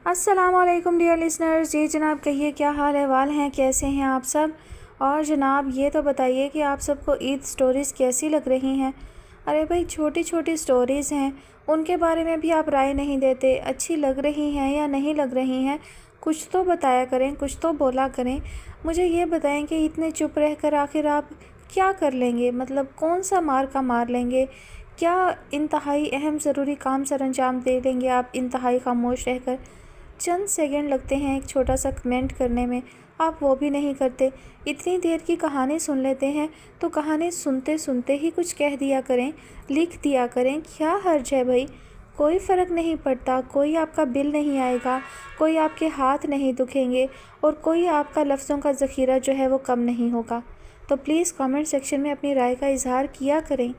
السلام علیکم dear listeners, جی جناب کہیے کیا حال احوال ہیں، کیسے ہیں آپ سب؟ اور جناب یہ تو بتائیے کہ آپ سب کو عید سٹوریز کیسی لگ رہی ہیں؟ ارے بھائی چھوٹی چھوٹی سٹوریز ہیں، ان کے بارے میں بھی آپ رائے نہیں دیتے، اچھی لگ رہی ہیں یا نہیں لگ رہی ہیں؟ کچھ تو بتایا کریں، کچھ تو بولا کریں۔ مجھے یہ بتائیں کہ اتنے چپ رہ کر آخر آپ کیا کر لیں گے؟ مطلب کون سا مار کا مار لیں گے؟ کیا انتہائی اہم ضروری کام سر انجام دے دیں گے آپ انتہائی خاموش رہ کر؟ چند سیکنڈ لگتے ہیں ایک چھوٹا سا کمنٹ کرنے میں، آپ وہ بھی نہیں کرتے۔ اتنی دیر کی کہانی سن لیتے ہیں تو کہانی سنتے سنتے ہی کچھ کہہ دیا کریں، لکھ دیا کریں، کیا حرج ہے بھائی؟ کوئی فرق نہیں پڑتا، کوئی آپ کا بل نہیں آئے گا، کوئی آپ کے ہاتھ نہیں دکھیں گے اور کوئی آپ کا لفظوں کا ذخیرہ جو ہے وہ کم نہیں ہوگا۔ تو پلیز کامنٹ سیکشن میں اپنی رائے کا اظہار کیا کریں۔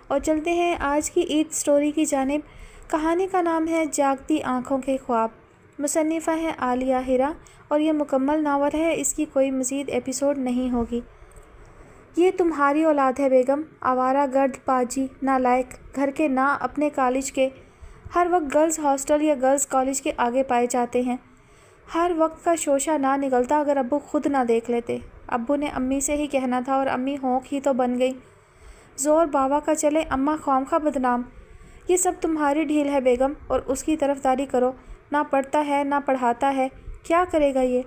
اور چلتے ہیں آج کی عید سٹوری کی جانب۔ کہانی کا نام ہے جاگتی آنکھوں کے خواب۔ مصنفہ ہے عالیہ ہیرا اور یہ مکمل ناول ہے، اس کی کوئی مزید ایپیسوڈ نہیں ہوگی۔ یہ تمہاری اولاد ہے بیگم، آوارہ گرد پاجی، نالائق، گھر کے نہ اپنے کالج کے، ہر وقت گرلز ہاسٹل یا گرلز کالج کے آگے پائے جاتے ہیں۔ ہر وقت کا شوشہ نہ نکلتا اگر ابو خود نہ دیکھ لیتے۔ ابو نے امی سے ہی کہنا تھا اور امی ہونک ہی تو بن گئی۔ زور بابا کا چلے، اماں خوامخواہ بدنام۔ یہ سب تمہاری ڈھیل ہے بیگم اور اس کی طرفداری کرو۔ نہ پڑھتا ہے نہ پڑھاتا ہے، کیا کرے گا یہ؟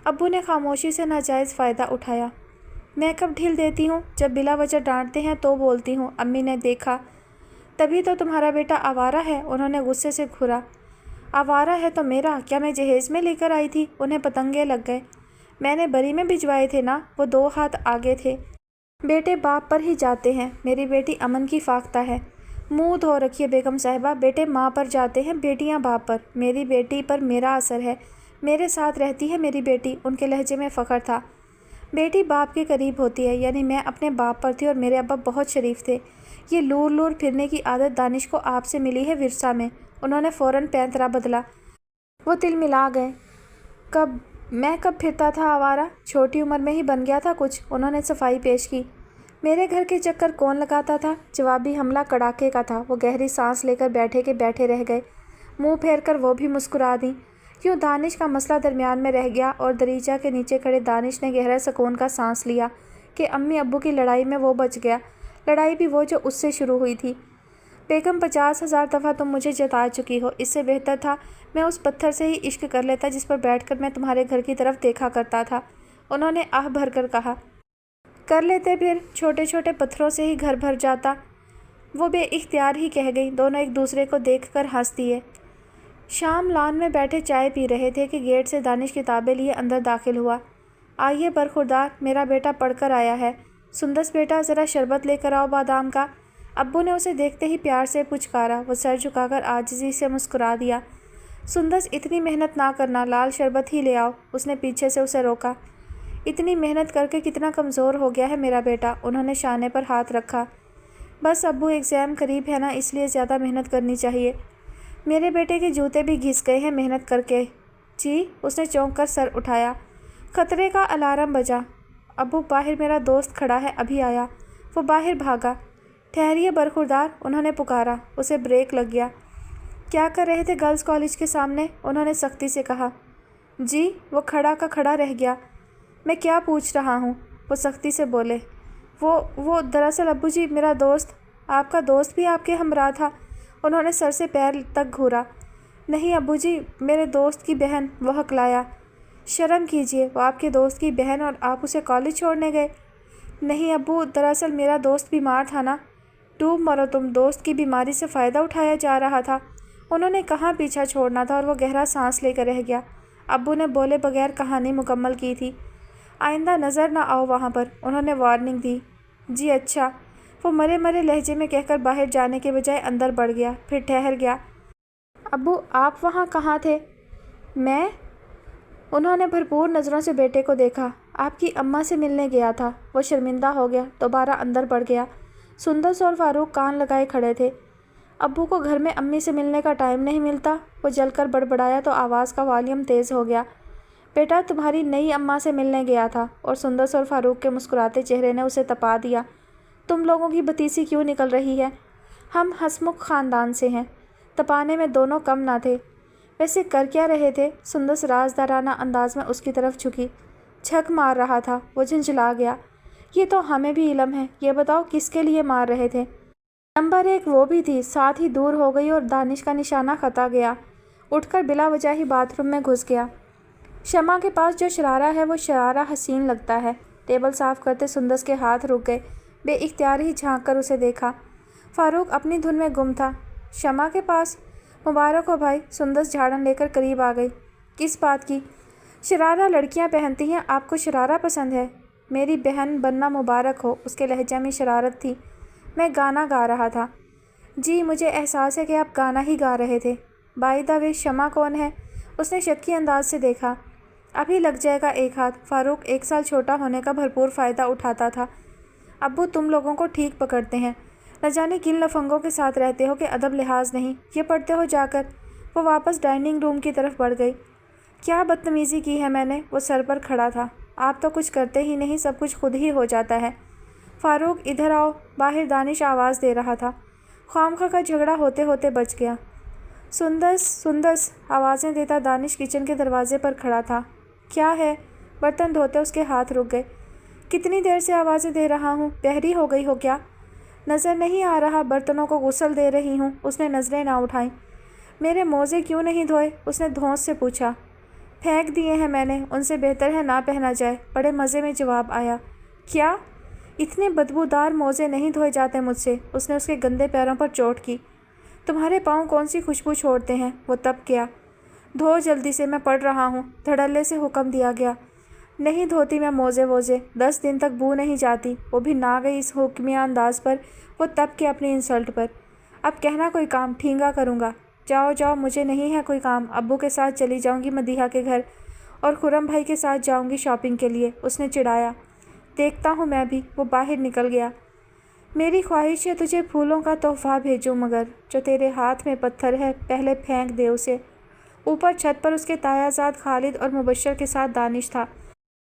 ابو نے خاموشی سے ناجائز فائدہ اٹھایا۔ میں کب ڈھیل دیتی ہوں؟ جب بلا وجہ ڈانٹتے ہیں تو بولتی ہوں، امی نے دیکھا۔ تبھی تو تمہارا بیٹا آوارہ ہے، انہوں نے غصے سے گھورا۔ آوارہ ہے تو میرا کیا میں جہیز میں لے کر آئی تھی؟ انہیں پتنگے لگ گئے۔ میں نے بری میں بھجوائے تھے نا، وہ 2 ہاتھ آگے تھے۔ بیٹے باپ پر ہی جاتے ہیں، میری بیٹی امن کی فاختہ ہے۔ منہ دھو رکھیے بیگم صاحبہ، بیٹے ماں پر جاتے ہیں، بیٹیاں باپ پر۔ میری بیٹی پر میرا اثر ہے، میرے ساتھ رہتی ہے میری بیٹی، ان کے لہجے میں فخر تھا۔ بیٹی باپ کے قریب ہوتی ہے، یعنی میں اپنے باپ پر تھی اور میرے ابا بہت شریف تھے۔ یہ لور لور پھرنے کی عادت دانش کو آپ سے ملی ہے ورثہ میں۔ انہوں نے فوراً پینترا بدلا۔ وہ تل ملا گئے۔ میں کب پھرتا تھا آوارہ؟ چھوٹی عمر میں ہی بن گیا تھا کچھ، انہوں نے صفائی پیش کی۔ میرے گھر کے چکر کون لگاتا تھا؟ جوابی حملہ کڑاکے کا تھا۔ وہ گہری سانس لے کر بیٹھے کے بیٹھے رہ گئے، منہ پھیر کر وہ بھی مسکرا دیں۔ یوں دانش کا مسئلہ درمیان میں رہ گیا اور دریچہ کے نیچے کھڑے دانش نے گہرا سکون کا سانس لیا کہ امی ابو کی لڑائی میں وہ بچ گیا، لڑائی بھی وہ جو اس سے شروع ہوئی تھی۔ بیگم 50,000 دفعہ تم مجھے جتا چکی ہو، اس سے بہتر تھا میں اس پتھر سے ہی عشق کر لیتا جس پر بیٹھ کر میں تمہارے گھر کی طرف دیکھا کرتا تھا، انہوں نے آہ بھر کر کہا۔ کر لیتے پھر، چھوٹے چھوٹے پتھروں سے ہی گھر بھر جاتا، وہ بے اختیار ہی کہہ گئی۔ دونوں ایک دوسرے کو دیکھ کر ہنس دیے۔ شام لان میں بیٹھے چائے پی رہے تھے کہ گیٹ سے دانش کتابیں لیے اندر داخل ہوا۔ آئیے برخوردار، میرا بیٹا پڑھ کر آیا ہے۔ سندس بیٹا ذرا شربت لے کر آؤ بادام کا۔ ابو نے اسے دیکھتے ہی پیار سے پچکارا۔ وہ سر جھکا کر عاجزی سے مسکرا دیا۔ سندس اتنی محنت نہ کرنا، لال شربت ہی لے آؤ، اس نے پیچھے سے اسے روکا۔ اتنی محنت کر کے کتنا کمزور ہو گیا ہے میرا بیٹا، انہوں نے شانے پر ہاتھ رکھا۔ بس ابو ایگزام قریب ہے نا، اس لیے زیادہ محنت کرنی چاہیے۔ میرے بیٹے کے جوتے بھی گھس گئے ہیں محنت کر کے۔ جی، اس نے چونک کر سر اٹھایا۔ خطرے کا الارم بجا۔ ابو باہر میرا دوست کھڑا ہے، ابھی آیا۔ وہ باہر بھاگا۔ ٹھہریے برخوردار، انہوں نے پکارا۔ اسے بریک لگ گیا۔ کیا کر رہے تھے گرلز کالج کے سامنے؟ انہوں نے سختی سے کہا۔ جی، وہ کھڑا کا کھڑا رہ گیا۔ میں کیا پوچھ رہا ہوں؟ وہ سختی سے بولے۔ وہ دراصل ابو جی، میرا دوست، آپ کا دوست بھی آپ کے ہمراہ تھا، انہوں نے سر سے پیر تک گھورا۔ نہیں ابو جی، میرے دوست کی بہن، وہ ہکلایا۔ شرم کیجیے، وہ آپ کے دوست کی بہن اور آپ اسے کالج چھوڑنے گئے؟ نہیں ابو، دراصل میرا دوست بیمار تھا نا۔ ڈوب مرو تم، دوست کی بیماری سے فائدہ اٹھایا جا رہا تھا۔ انہوں نے کہاں پیچھا چھوڑنا تھا اور وہ گہرا سانس لے کر رہ گیا۔ ابو نے بولے بغیر کہانی مکمل کی تھی۔ آئندہ نظر نہ آؤ وہاں پر، انہوں نے وارننگ دی۔ جی اچھا، وہ مرے مرے لہجے میں کہہ کر باہر جانے کے بجائے اندر بڑھ گیا، پھر ٹھہر گیا۔ ابو آپ وہاں کہاں تھے؟ میں؟ انہوں نے بھرپور نظروں سے بیٹے کو دیکھا۔ آپ کی اماں سے ملنے گیا تھا۔ وہ شرمندہ ہو گیا، دوبارہ اندر بڑھ گیا۔ سندس اور فاروق کان لگائے کھڑے تھے۔ ابو کو گھر میں امی سے ملنے کا ٹائم نہیں ملتا؟ وہ جل کر بڑبڑایا تو آواز کا والیوم تیز ہو گیا۔ بیٹا تمہاری نئی اماں سے ملنے گیا تھا، اور سندس اور فاروق کے مسکراتے چہرے نے اسے تپا دیا۔ تم لوگوں کی بتیسی کیوں نکل رہی ہے؟ ہم ہسمکھ خاندان سے ہیں، تپانے میں دونوں کم نہ تھے۔ वैसे कर क्या रहे थे? सुंदस राजदाराना अंदाज में उसकी तरफ झुकी। छक मार रहा था। वो झंझला गया। ये तो हमें भी इल्म है। ये बताओ किसके लिए मार रहे थे? नंबर 1 वो भी थी, साथ ही दूर हो गई और दानिश का निशाना खता गया। उठकर बिला वजह ही बाथरूम में घुस गया। शमा के पास जो शरारा है वो शरारा हसीन लगता है। टेबल साफ करते सुंदस के हाथ रुक गए। बेइख्तियार ही झांक कर उसे देखा। फारूक अपनी धुन में गुम था। शमा के पास? मुबारक हो भाई। सुंदस झाड़न लेकर करीब आ गई। किस बात की? शरारा लड़कियां पहनती हैं, आपको शरारा पसंद है? मेरी बहन बनना मुबारक हो। उसके लहजे में शरारत थी। मैं गाना गा रहा था। जी, मुझे एहसास है कि आप गाना ही गा रहे थे। बाय द वे, शमा कौन है? उसने शक्की अंदाज से देखा। अभी लग जाएगा एक हाथ। फारूक 1 साल छोटा होने का भरपूर फ़ायदा उठाता था। अब्बू तुम लोगों को ठीक पकड़ते हैं। न जाने किन लफंगों के साथ रहते हो कि अदब लिहाज नहीं। ये पढ़ते हो जाकर। वो वापस डाइनिंग रूम की तरफ बढ़ गई। क्या बदतमीज़ी की है मैंने? वो सर पर खड़ा था। आप तो कुछ करते ही नहीं, सब कुछ खुद ही हो जाता है। फारूक इधर आओ। बाहर दानिश आवाज़ दे रहा था। खामखा का झगड़ा होते होते बच गया। सुंदस सुंदस आवाज़ें देता दानिश किचन के दरवाजे पर खड़ा था। क्या है? बर्तन धोते उसके हाथ रुक गए। कितनी देर से आवाज़ें दे रहा हूँ? बहरी हो गई हो क्या? नज़र नहीं आ रहा बर्तनों को गुस्ल दे रही हूँ। उसने नज़रें ना उठाईं। मेरे मोज़े क्यों नहीं धोए? उसने धौंस से पूछा। फेंक दिए हैं मैंने, उनसे बेहतर है ना पहना जाए। बड़े मज़े में जवाब आया। क्या? इतने बदबूदार मोज़े नहीं धोए जाते मुझसे। उसने उसके गंदे पैरों पर चोट की। तुम्हारे पाँव कौन सी खुशबू छोड़ते हैं? वो तब क्या? धो जल्दी से, मैं पढ़ रहा हूँ। धड़ल्ले से हुक्म दिया गया। नहीं धोती मैं मोज़े वोज़े, 10 दिन तक बू नहीं जाती। वो भी ना गई इस हुक्मिया अंदाज पर। वो तब के अपनी इंसल्ट पर। अब कहना कोई काम, ठींगा करूँगा। जाओ जाओ, मुझे नहीं है कोई काम। अब्बू के साथ चली जाऊँगी मदीहा के घर, और खुरम भाई के साथ जाऊँगी शॉपिंग के लिए। उसने चिढ़ाया। देखता हूँ मैं भी। वो बाहर निकल गया। मेरी ख्वाहिश है तुझे फूलों का तोहफ़ा भेजूँ, मगर जो तेरे हाथ में पत्थर है पहले फेंक दे उसे। ऊपर छत पर उसके तायाजाद खालिद और मुबश्शर के साथ दानिश था।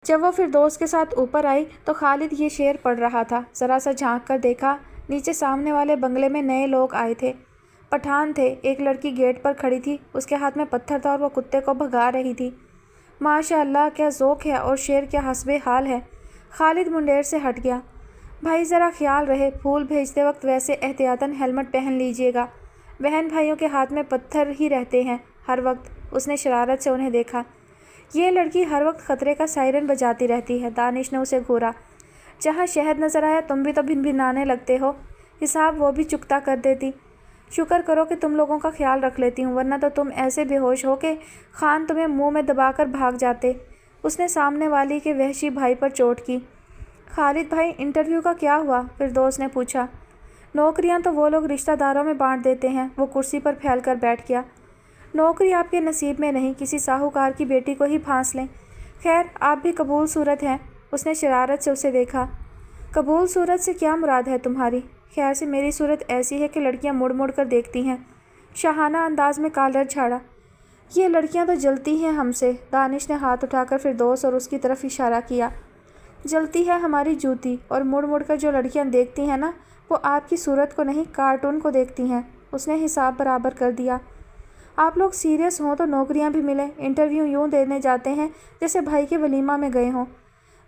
जब वो फिर दोस्त के साथ ऊपर आई तो खालिद ये शेर पढ़ रहा था। ज़रा सा झांक कर देखा, नीचे सामने वाले बंगले में नए लोग आए थे। पठान थे। एक लड़की गेट पर खड़ी थी, उसके हाथ में पत्थर था और वो कुत्ते को भगा रही थी। माशाअल्लाह, क्या ज़ोक है, और शेर क्या हस्बे हाल है। खालिद मुंडेर से हट गया। भाई ज़रा ख्याल रहे, फूल भेजते वक्त वैसे एहतियातन हेलमेट पहन लीजिएगा। बहन भाइयों के हाथ में पत्थर ही रहते हैं हर वक्त। उसने शरारत से उन्हें देखा। ये लड़की हर वक्त ख़तरे का सायरन बजाती रहती है। दानिश ने उसे घूरा। जहाँ शहद नज़र आया तुम भी तो भिनभिनाने लगते हो। हिसाब वो भी चुकता कर देती। शुक्र करो कि तुम लोगों का ख्याल रख लेती हूँ, वरना तो तुम ऐसे बेहोश हो कि खान तुम्हें मुंह में दबाकर भाग जाते। उसने सामने वाली के वहशी भाई पर चोट की। खालिद भाई, इंटरव्यू का क्या हुआ? फिर दोस्त ने पूछा। नौकरियां तो वो लोग रिश्तेदारों में बांट देते हैं। वो कुर्सी पर फैलकर बैठ गया। नौकरी आपके नसीब में नहीं, किसी साहूकार की बेटी को ही फांस लें। खैर, आप भी कबूल सूरत हैं। उसने शरारत से उसे देखा। कबूल सूरत से क्या मुराद है तुम्हारी? खैर से मेरी सूरत ऐसी है कि लड़कियां मुड़ मुड़ कर देखती हैं। शाहाना अंदाज में कॉलर झाड़ा। ये लड़कियां तो जलती हैं हमसे। दानिश ने हाथ उठाकर फिर दोस्त और उसकी तरफ इशारा किया। जलती है हमारी जूती, और मुड़ मुड़ कर जो लड़कियां देखती हैं ना, वो आपकी सूरत को नहीं, कार्टून को देखती हैं। उसने हिसाब बराबर कर दिया। आप लोग सीरियस हों तो नौकरियां भी मिलें। इंटरव्यू यूँ देने जाते हैं जैसे भाई के वलीमा में गए हों।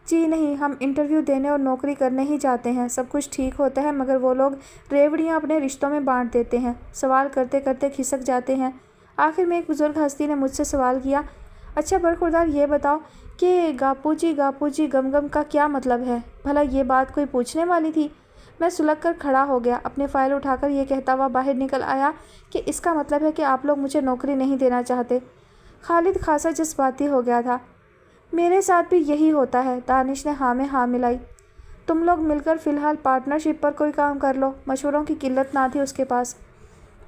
जी नहीं, हम इंटरव्यू देने और नौकरी करने ही जाते हैं। सब कुछ ठीक होता है, मगर वो लोग रेवड़ियाँ अपने रिश्तों में बांट देते हैं। सवाल करते करते खिसक जाते हैं। आखिर में एक बुज़ुर्ग हस्ती ने मुझसे सवाल किया। अच्छा बरखुरदार, ये बताओ कि गापू जी गम गम का क्या मतलब है? भला ये बात कोई पूछने वाली थी? मैं सुलग कर खड़ा हो गया। अपनी फ़ाइल उठाकर ये कहता हुआ बाहर निकल आया कि इसका मतलब है कि आप लोग मुझे नौकरी नहीं देना चाहते। खालिद खासा जज्बाती हो गया था। मेरे साथ भी यही होता है। दानिश ने हाँ में हाँ मिलाई। तुम लोग मिलकर फ़िलहाल पार्टनरशिप पर कोई काम कर लो। मशवरों की किल्लत ना थी उसके पास।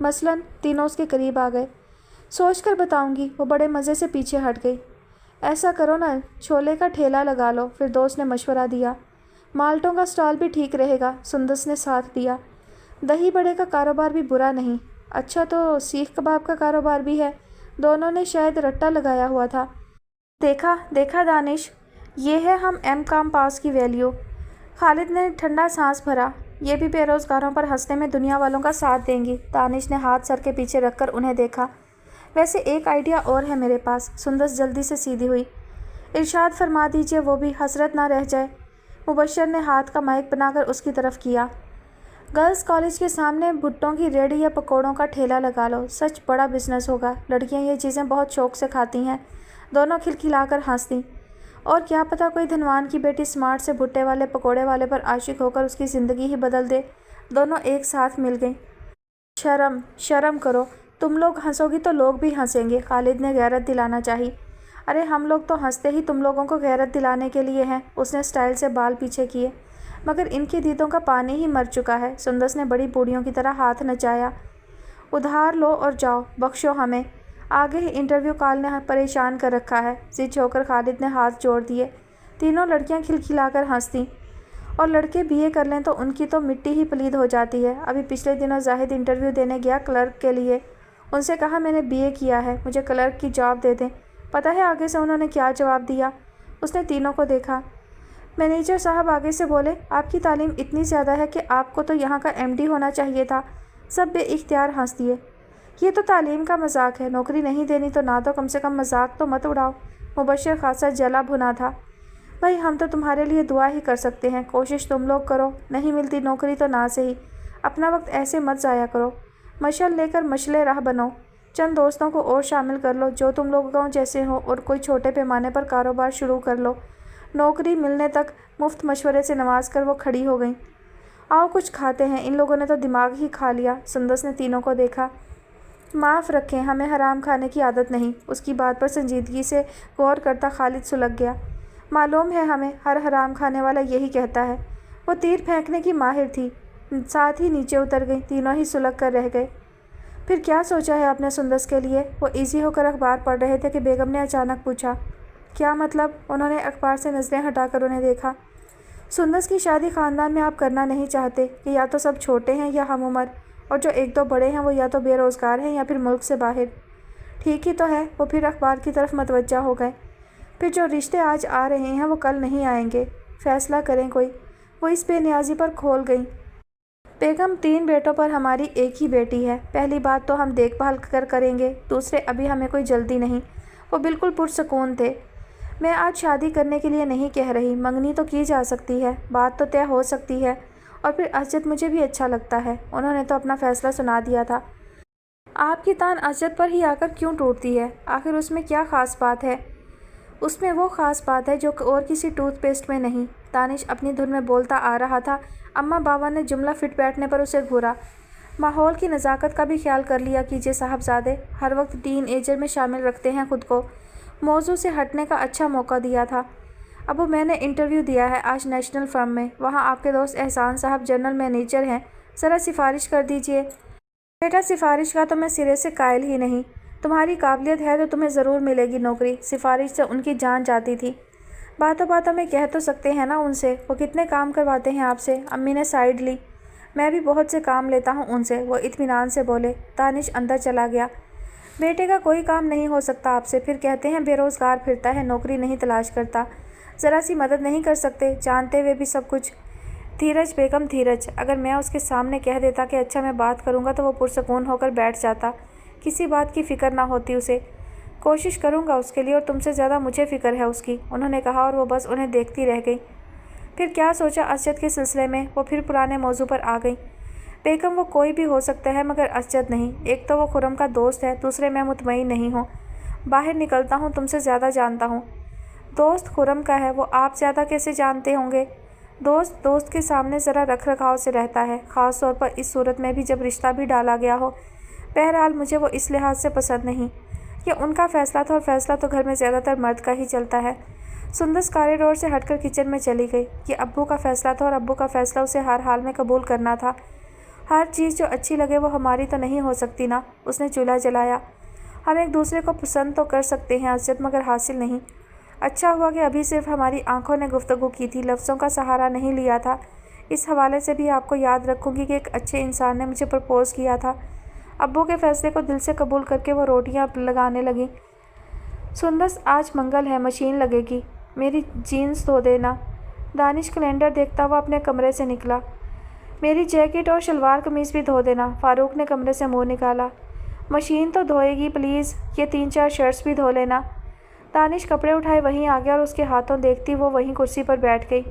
मसलन तीनों उसके करीब आ गए। सोच कर बताऊँगी। वो बड़े मज़े से पीछे हट गई। ऐसा करो ना, छोले का ठेला लगा लो। फिर दोस्त ने मशवरा दिया। माल्टों का स्टॉल भी ठीक रहेगा। सुंदस ने साथ दिया। दही बड़े का कारोबार भी बुरा नहीं। अच्छा, तो सीख कबाब का कारोबार भी है। दोनों ने शायद रट्टा लगाया हुआ था। देखा दानिश, ये है हम M.Com पास की वैल्यू। खालिद ने ठंडा सांस भरा। ये भी बेरोज़गारों पर हंसने में दुनिया वालों का साथ देंगी। दानिश ने हाथ सर के पीछे रखकर उन्हें देखा। वैसे एक आइडिया और है मेरे पास। सुंदस जल्दी से सीधी हुई। इरशाद फरमा दीजिए, वो भी हसरत ना रह जाए। मुबश्शिर ने हाथ का माइक बनाकर उसकी तरफ किया। गर्ल्स कॉलेज के सामने भुट्टों की रेडी या पकौड़ों का ठेला लगा लो, सच बड़ा बिजनेस होगा। लड़कियां ये चीज़ें बहुत शौक से खाती हैं। दोनों खिलखिलाकर हंसती। और क्या पता कोई धनवान की बेटी स्मार्ट से भुट्टे वाले पकोड़े वाले पर आशिक होकर उसकी ज़िंदगी ही बदल दे। दोनों एक साथ मिल गईं। शर्म शर्म करो, तुम लोग हंसोगी तो लोग भी हंसेंगे, खालिद ने गैरत दिलाना चाही। अरे हम लोग तो हंसते ही तुम लोगों को गैरत दिलाने के लिए हैं। उसने स्टाइल से बाल पीछे किए। मगर इनकी दीदों का पानी ही मर चुका है। सुंदस ने बड़ी बूढ़ियों की तरह हाथ नचाया। उधार लो और जाओ, बख्शो हमें। आगे ही इंटरव्यू कॉल ने परेशान कर रखा है। जिद होकर खालिद ने हाथ जोड़ दिए। तीनों लड़कियां खिलखिलाकर हंसतीं। और लड़के बीए कर लें तो उनकी तो मिट्टी ही पलीद हो जाती है। अभी पिछले दिनों जाहिद इंटरव्यू देने गया क्लर्क के लिए। उनसे कहा मैंने बीए किया है, मुझे क्लर्क की जॉब दे दें। पता है आगे से उन्होंने क्या जवाब दिया? उसने तीनों को देखा। मैनेजर साहब आगे से बोले, आपकी तालीम इतनी ज़्यादा है कि आपको तो यहाँ का एमडी होना चाहिए था। सब बेइख्तियार हंस दिए। ये तो तालीम का मजाक है, नौकरी नहीं देनी तो ना दो, कम से कम मजाक तो मत उड़ाओ। मुबश्शिर खासा जला भुना था। भाई हम तो तुम्हारे लिए दुआ ही कर सकते हैं, कोशिश तुम लोग करो, नहीं मिलती नौकरी तो ना सही। अपना वक्त ऐसे मत ज़ाया करो। मशल लेकर मशले राह बनो। चंद दोस्तों को और शामिल कर लो जो तुम लोगों जैसे हो और कोई छोटे पैमाने पर कारोबार शुरू कर लो। नौकरी मिलने तक मुफ्त मशवरे से नवाज कर वो खड़ी हो गई। आओ कुछ खाते हैं, इन लोगों ने तो दिमाग ही खा लिया। सुंदस ने तीनों को देखा। माफ़ रखें, हमें हराम खाने की आदत नहीं। उसकी बात पर संजीदगी से गौर करता खालिद सुलग गया। मालूम है हमें, हर हराम खाने वाला यही कहता है। वो तीर फेंकने की माहिर थी, साथ ही नीचे उतर गई। तीनों ही सुलग कर रह गए। फिर क्या सोचा है आपने सुंदस के लिए? वो इजी होकर अखबार पढ़ रहे थे कि बेगम ने अचानक पूछा। क्या मतलब? उन्होंने अखबार से नज़रें हटाकर उन्हें देखा। सुंदस की शादी ख़ानदान में आप करना नहीं चाहते कि या तो सब छोटे हैं या हम उम्र, और जो एक दो बड़े हैं वो या तो बेरोज़गार हैं या फिर मुल्क से बाहर। ठीक ही तो है। वो फिर अखबार की तरफ मतवज्जा हो गए। फिर जो रिश्ते आज आ रहे हैं वो कल नहीं आएंगे। फ़ैसला करें कोई। वो इस बेनियाजी पर खोल गई। बेगम, 3 बेटों पर हमारी एक ही बेटी है। पहली बात तो हम देखभाल करेंगे, दूसरे अभी हमें कोई जल्दी नहीं। वो बिल्कुल पुरसकून थे। मैं आज शादी करने के लिए नहीं कह रही, मंगनी तो की जा सकती है, बात तो तय हो सकती है। और फिर असजद मुझे भी अच्छा लगता है। उन्होंने तो अपना फ़ैसला सुना दिया था। आपकी तान असजद पर ही आकर क्यों टूटती है? आखिर उसमें क्या ख़ास बात है? उसमें वो ख़ास बात है जो और किसी टूथपेस्ट में नहीं। दानिश अपनी धुन में बोलता आ रहा था। अम्मा बाबा ने जुमला फिट बैठने पर उसे घूरा। माहौल की नज़ाकत का भी ख्याल कर लिया कीजिए साहबजादे। हर वक्त टीन एजर में शामिल रखते हैं खुद को। मौजू से हटने का अच्छा मौका दिया था। अब मैंने इंटरव्यू दिया है आज नेशनल फर्म में। वहाँ आपके दोस्त एहसान साहब जनरल मैनेजर हैं। ज़रा सिफारिश कर दीजिए। बेटा, सिफारिश का तो मैं सिरे से कायल ही नहीं। तुम्हारी काबिलियत है तो तुम्हें ज़रूर मिलेगी नौकरी। सिफारिश से उनकी जान जाती थी। बातों बातों में कह तो सकते हैं ना उनसे, वो कितने काम करवाते हैं आपसे। अम्मी ने साइड ली। मैं भी बहुत से काम लेता हूँ उनसे, वो इत्मीनान से बोले। दानिश अंदर चला गया। बेटे का कोई काम नहीं हो सकता आपसे, फिर कहते हैं बेरोज़गार फिरता है, नौकरी नहीं तलाश करता। ज़रा सी मदद नहीं कर सकते, जानते हुए भी सब कुछ। धीरज बेगम, धीरज। अगर मैं उसके सामने कह देता कि अच्छा मैं बात करूँगा तो वो पुरसकून होकर बैठ जाता। किसी बात की फ़िक्र ना होती उसे। कोशिश करूँगा उसके लिए, और तुमसे ज़्यादा मुझे फ़िक्र है उसकी, उन्होंने कहा और वो बस उन्हें देखती रह गई। फिर क्या सोचा असजद के सिलसिले में? वो फिर पुराने मौजू पर आ गई। बेगम, वो कोई भी हो सकता है मगर असजद नहीं। एक तो वो खुरम का दोस्त है, दूसरे मैं मुतमईन नहीं हूँ। बाहर निकलता हूँ, तुमसे ज़्यादा जानता हूँ। दोस्त खुरम का है, वो आप ज़्यादा कैसे जानते होंगे? दोस्त दोस्त के सामने ज़रा रख रखाव से रहता है, ख़ास तौर पर इस सूरत में भी जब रिश्ता भी डाला गया हो। बहरहाल मुझे वो इस लिहाज से पसंद नहीं। ये उनका फ़ैसला था, और फ़ैसला तो घर में ज़्यादातर मर्द का ही चलता है। सुंदस कॉरिडोर से हटकर किचन में चली गई। ये अब्बू का फ़ैसला था, और अब्बू का फ़ैसला उसे हर हाल में कबूल करना था। हर चीज़ जो अच्छी लगे वो हमारी तो नहीं हो सकती ना। उसने चूल्हा जलाया। हम एक दूसरे को पसंद तो कर सकते हैं असजद, मगर हासिल नहीं। अच्छा हुआ कि अभी सिर्फ हमारी आंखों ने गुफ्तगू की थी, लफ्ज़ों का सहारा नहीं लिया था। इस हवाले से भी आपको याद रखूँगी कि एक अच्छे इंसान ने मुझे प्रपोज़ किया था। अब्बू के फ़ैसले को दिल से कबूल करके वो रोटियां लगाने लगी। सुंदस, आज मंगल है, मशीन लगेगी, मेरी जीन्स धो देना। दानिश कैलेंडर देखता हुआ अपने कमरे से निकला। मेरी जैकेट और शलवार कमीज़ भी धो देना। फ़ारूक ने कमरे से मुँह निकाला। मशीन तो धोएगी प्लीज़, ये 3-4 शर्ट्स भी धो लेना। दानिश कपड़े उठाए वहीं आ गया और उसके हाथों देखती वो वहीं कुर्सी पर बैठ गई।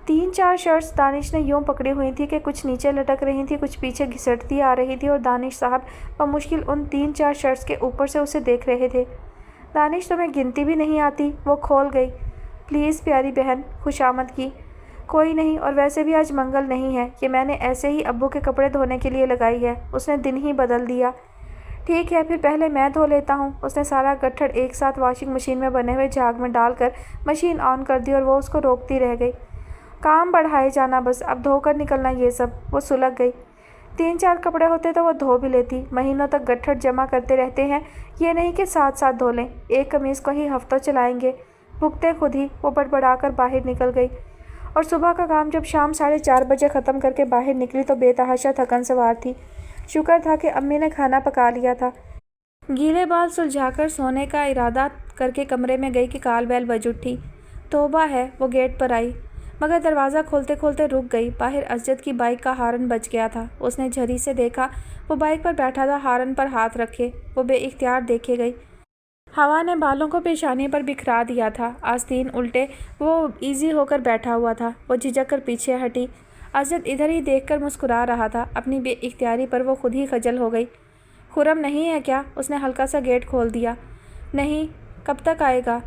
3-4 शर्ट्स दानिश ने यूं पकड़ी हुई थी कि कुछ नीचे लटक रही थी, कुछ पीछे घिसटती आ रही थी और दानिश साहब बमुश्किल उन 3-4 शर्ट्स के ऊपर से उसे देख रहे थे। दानिश तुम्हें गिनती भी नहीं आती? वो खोल गई। प्लीज़ प्यारी बहन, खुशामद की। कोई नहीं, और वैसे भी आज मंगल नहीं है, ये मैंने ऐसे ही अब्बू के कपड़े धोने के लिए लगाई है, उसने दिन ही बदल दिया। ठीक है, फिर पहले मैं धो लेता हूँ। उसने सारा गट्ठर एक साथ वॉशिंग मशीन में बने हुए झाग में डालकर मशीन ऑन कर दी और वो उसको रोकती रह गई। काम बढ़ाए जाना बस, अब धोकर निकलना ये सब। वो सुलग गई। 3-4 कपड़े होते तो वो धो भी लेती, महीनों तक गट्ठर जमा करते रहते हैं, ये नहीं कि साथ साथ धो लें। एक कमीज़ को ही हफ्तों चलाएंगे, भुगते खुद ही। वो बड़बड़ाकर बाहर निकल गई और सुबह का काम जब शाम 4:30 बजे ख़त्म करके बाहर निकली तो बेतहाशा थकन सवार थी। शुक्र था कि अम्मी ने खाना पका लिया था। गीले बाल सुलझाकर सोने का इरादा करके कमरे में गई कि काल बैल बज उठी। तौबा है, वो गेट पर आई मगर दरवाज़ा खोलते खोलते रुक गई। बाहर असजद की बाइक का हॉर्न बज गया था। उसने झरी से देखा, वो बाइक पर बैठा था, हॉर्न पर हाथ रखे। वो बेइख्तियार देखे गई। हवा ने बालों को पेशानी पर बिखरा दिया था। आस्तीन उल्टे वो इजी होकर बैठा हुआ था। वो झिझक कर पीछे हटी। असजद इधर ही देखकर मुस्कुरा रहा था। अपनी बेइख्तियारी पर वो खुद ही खजल हो गई। खुरम नहीं है क्या? उसने हल्का सा गेट खोल दिया। नहीं, कब तक आएगा?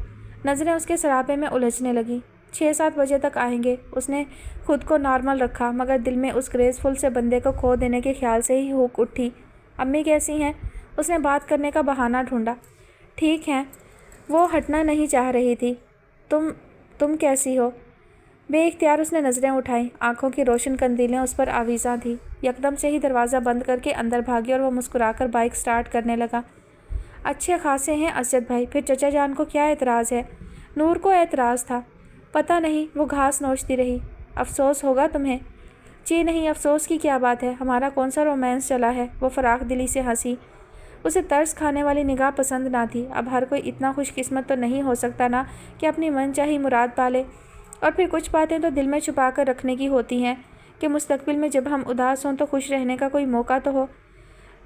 नज़रें उसके सरापे में उलझने लगी। 6-7 बजे तक आएंगे। उसने खुद को नॉर्मल रखा मगर दिल में उस ग्रेसफुल से बंदे को खो देने के ख्याल से ही हुक उठी। अम्मी कैसी हैं? उसने बात करने का बहाना ढूंढा। ठीक हैं। वो हटना नहीं चाह रही थी। तुम कैसी हो? बेइख्तियार उसने नज़रें उठाईं। आंखों की रोशन कंदीलें उस पर आवीज़ा थी। यकदम से ही दरवाज़ा बंद करके अंदर भागी और वो मुस्कुराकर बाइक स्टार्ट करने लगा। अच्छे खासे हैं असजद भाई, फिर चचा जान को क्या एतराज़ है? नूर को एतराज़ था। पता नहीं, वो घास नोचती रही। अफसोस होगा तुम्हें? जी नहीं, अफसोस की क्या बात है, हमारा कौन सा रोमांस चला है। वो फराख दिली से हंसी। उसे तरस खाने वाली निगाह पसंद ना थी। अब हर कोई इतना खुशकिस्मत तो नहीं हो सकता ना कि अपनी मनचाही मुराद पाले। और फिर कुछ बातें तो दिल में छुपा कर रखने की होती हैं कि मुस्तकबिल में जब हम उदास हों तो खुश रहने का कोई मौका तो हो।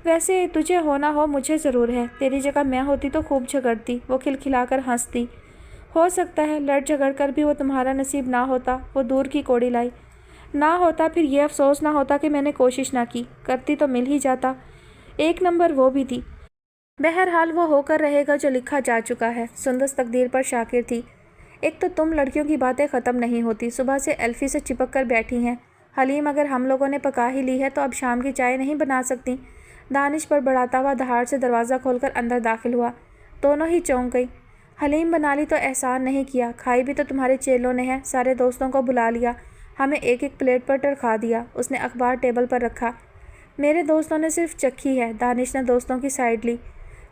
वैसे तुझे हो ना हो, मुझे ज़रूर है। तेरी जगह मैं होती तो खूब झगड़ती। वो खिलखिलाकर हंसती। हो सकता है लड़ झगड़ कर भी वो तुम्हारा नसीब ना होता। वो दूर की कोड़ी लाई। ना होता, फिर ये अफसोस ना होता कि मैंने कोशिश ना की। करती तो मिल ही जाता। एक नंबर वो भी थी। बहरहाल वो होकर रहेगा जो लिखा जा चुका है। सुंदस तकदीर पर शाकिर थी। एक तो तुम लड़कियों की बातें ख़त्म नहीं होती। सुबह से एल्फी से चिपक कर बैठी हैं। हलीम अगर हम लोगों ने पका ही ली है तो अब शाम की चाय नहीं बना सकती? दानिश पर बढ़ाता हुआ दहाड़ से दरवाज़ा खोलकर अंदर दाखिल हुआ। दोनों ही चौंक गई। हलीम बना ली तो एहसान नहीं किया, खाई भी तो तुम्हारे चेलों ने है। सारे दोस्तों को बुला लिया, हमें एक एक प्लेट पर टरखा दिया। उसने अखबार टेबल पर रखा। मेरे दोस्तों ने सिर्फ चखी है। दानिश ने दोस्तों की साइड ली।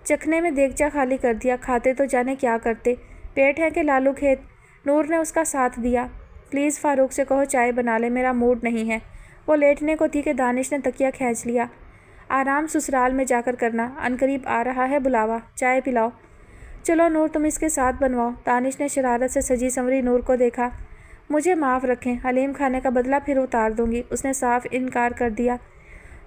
चखने में देगचा खाली कर दिया, खाते तो जाने क्या करते। पेट है कि लालू खेत। नूर ने उसका साथ दिया। प्लीज़ फ़ारूक से कहो चाय बना ले, मेरा मूड नहीं है। वो लेटने को थी कि दानिश ने तकिया खींच लिया। आराम ससुराल में जाकर करना, अनकरीब आ रहा है बुलावा, चाय पिलाओ। चलो नूर, तुम इसके साथ बनवाओ। दानिश ने शरारत से सजी संवरी नूर को देखा। मुझे माफ़ रखें, हलीम खाने का बदला फिर उतार दूंगी। उसने साफ इनकार कर दिया।